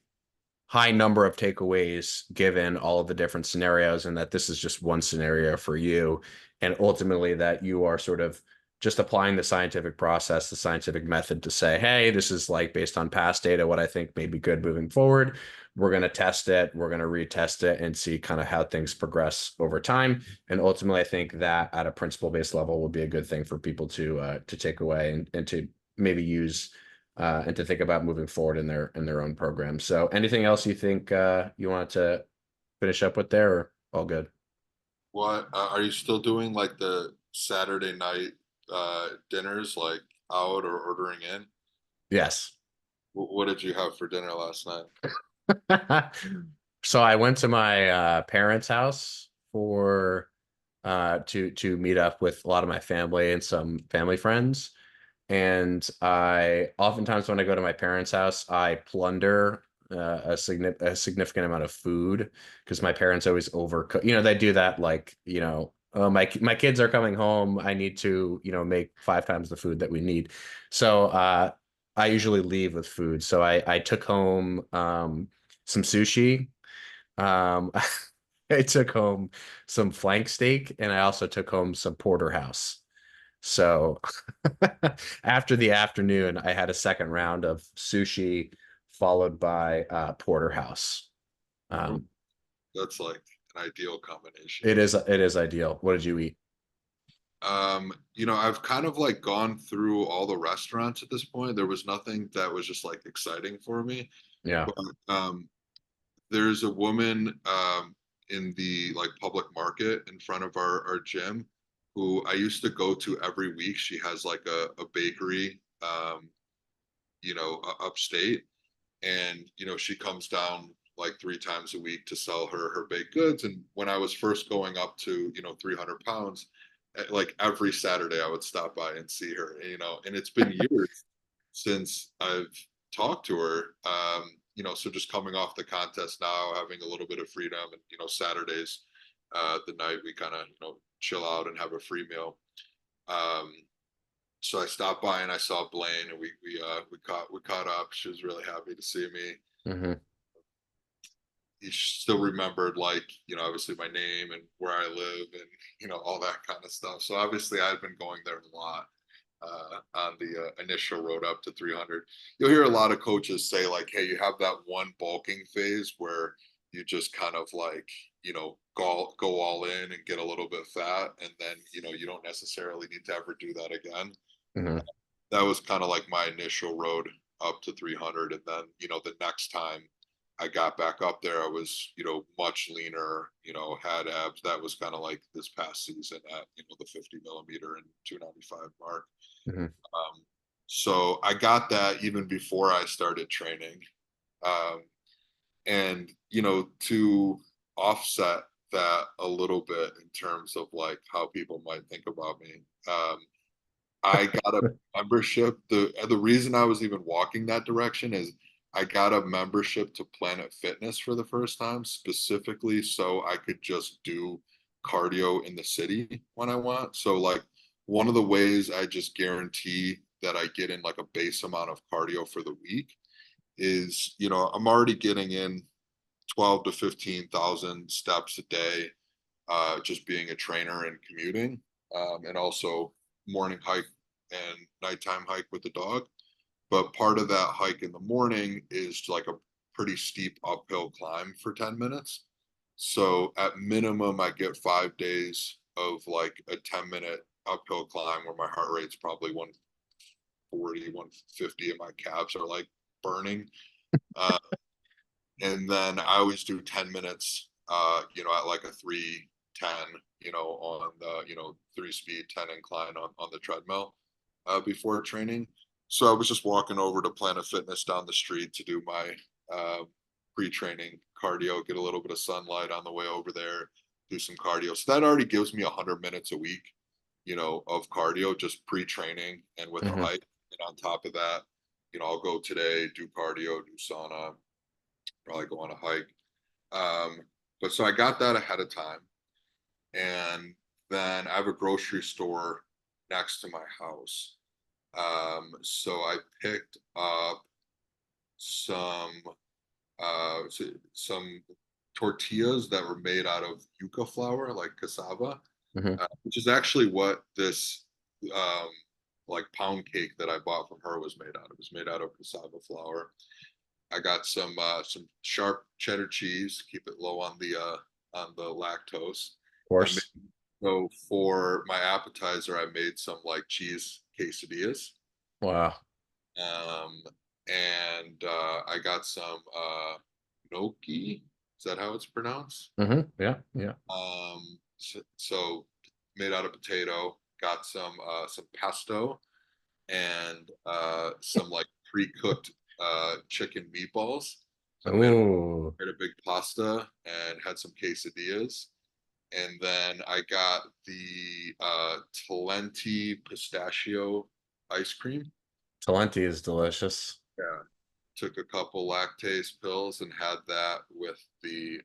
high number of takeaways given all of the different scenarios, and that this is just one scenario for you, and ultimately that you are sort of just applying the scientific process, the scientific method to say, hey, this is like based on past data, what I think may be good moving forward. We're going to test it, we're going to retest it and see kind of how things progress over time. And ultimately, I think that at a principle-based level would be a good thing for people to take away and to maybe use and to think about moving forward in their own program. So anything else you think you wanted to finish up with there, or all good? What are you still doing like the Saturday night dinners, like out or ordering in? Yes. What did you have for dinner last night? So I went to my parents' house for to meet up with a lot of my family and some family friends. And I oftentimes when I go to my parents' house, I plunder a significant amount of food because my parents always overcook. They do that like, oh, my kids are coming home. I need to, make 5 times the food that we need. So I usually leave with food. So I took home some sushi. Um, I took home some flank steak, and I also took home some porterhouse. So after the afternoon, I had a second round of sushi followed by porterhouse. Mm, Um, that's like an ideal combination. it is ideal. What did you eat? I've kind of like gone through all the restaurants at this point. There was nothing that was just like exciting for me. Yeah. But there's a woman in the like public market in front of our gym who I used to go to every week. She has like a bakery, upstate, and she comes down like 3 times a week to sell her baked goods. And when I was first going up to 300 pounds, like every Saturday I would stop by and see her, and it's been years since I've talked to her. So just coming off the contest now, having a little bit of freedom, and Saturdays, the night we kind of chill out and have a free meal. Um, so I stopped by and I saw Blaine, and we caught up. She was really happy to see me. Hmm. He still remembered, like, obviously my name and where I live and all that kind of stuff. So obviously I've been going there a lot on the initial road up to 300. You'll hear a lot of coaches say like, hey, you have that one bulking phase where you just kind of like go all in and get a little bit fat, and then you don't necessarily need to ever do that again. Hmm. That was kind of like my initial road up to 300. And then the next time I got back up there, I was much leaner, had abs. That was kind of like this past season at the 50 millimeter and 295 mark. Hmm. So I got that even before I started training. um, and to offset that a little bit in terms of like how people might think about me. I got a membership. The reason I was even walking that direction is I got a membership to Planet Fitness for the first time, specifically so I could just do cardio in the city when I want. So like one of the ways I just guarantee that I get in like a base amount of cardio for the week is, I'm already getting in 12 to 15,000 steps a day, just being a trainer and commuting, and also morning hike and nighttime hike with the dog. But part of that hike in the morning is like a pretty steep uphill climb for 10 minutes. So at minimum, I get 5 days of like a 10-minute uphill climb where my heart rate's probably 140, 150, and my calves are like burning. Uh, and then I always do 10 minutes, at like a 310, on the, 3 speed, 10 incline on the treadmill before training. So I was just walking over to Planet Fitness down the street to do my pre-training cardio, get a little bit of sunlight on the way over there, do some cardio. So that already gives me 100 minutes a week, of cardio, just pre-training and with a Mhm. hike. And on top of that, I'll go today, do cardio, do sauna, probably go on a hike. But so I got that ahead of time. And then I have a grocery store next to my house. So I picked up some some tortillas that were made out of yuca flour, like cassava, Mhm. which is actually what this like pound cake that I bought from her was made out of. It was made out of cassava flour. I got some sharp cheddar cheese, keep it low on the lactose. Of I made, course. so for my appetizer, I made some like cheese quesadillas. Wow. Um, and I got some gnocchi. Is that how it's pronounced? Yeah. Yeah. So made out of potato. Got some pesto and some like pre-cooked chicken meatballs. So I Oh, made a big pasta and had some quesadillas. And then I got the Talenti pistachio ice cream. Talenti is delicious. Yeah. Took a couple lactase pills and had that with the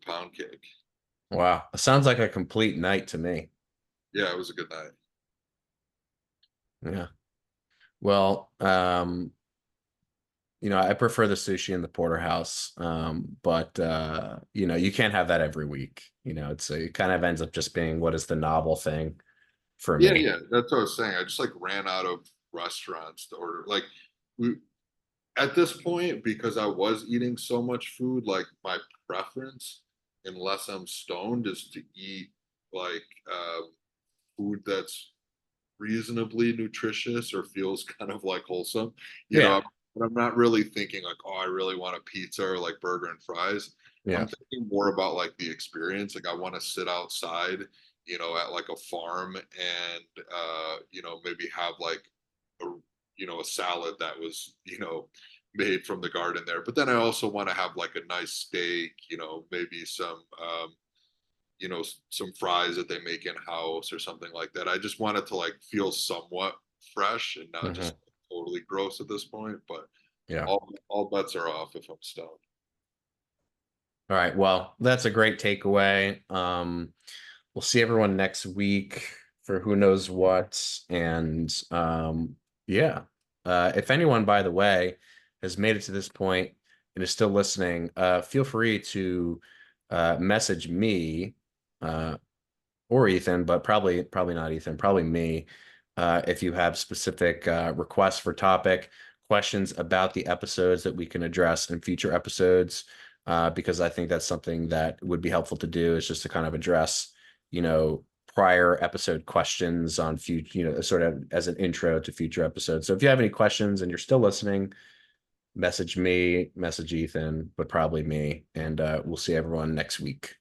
pound cake. Wow. It sounds like a complete night to me. Yeah, it was a good night. Yeah. Well, I prefer the sushi in the porterhouse. But you can't have that every week. It kind of ends up just being what is the novel thing for Yeah, me. yeah, that's what I was saying. I just like ran out of restaurants to order. Like we at this point, because I was eating so much food, like my preference, unless I'm stoned, is to eat like food that's reasonably nutritious or feels kind of like wholesome. You know, Yeah. I'm, but I'm not really thinking like, oh, I really want a pizza or like burger and fries. I'm Yeah. thinking more about like the experience. Like I want to sit outside, at like a farm and maybe have like a a salad that was, made from the garden there. But then I also want to have like a nice steak, maybe some fries that they make in house or something like that. I just want it to like feel somewhat fresh and not Hmm. just totally gross at this point. But Yeah. all bets are off if I'm stoned. All right. Well, that's a great takeaway. We'll see everyone next week for who knows what. And yeah, if anyone, by the way, has made it to this point and is still listening, feel free to message me or Ethan, but probably not Ethan, probably me, if you have specific requests for topic, questions about the episodes that we can address in future episodes, because I think that's something that would be helpful to do is just to kind of address, prior episode questions on future, sort of as an intro to future episodes. So if you have any questions and you're still listening, message me, message Ethan, but probably me, and we'll see everyone next week.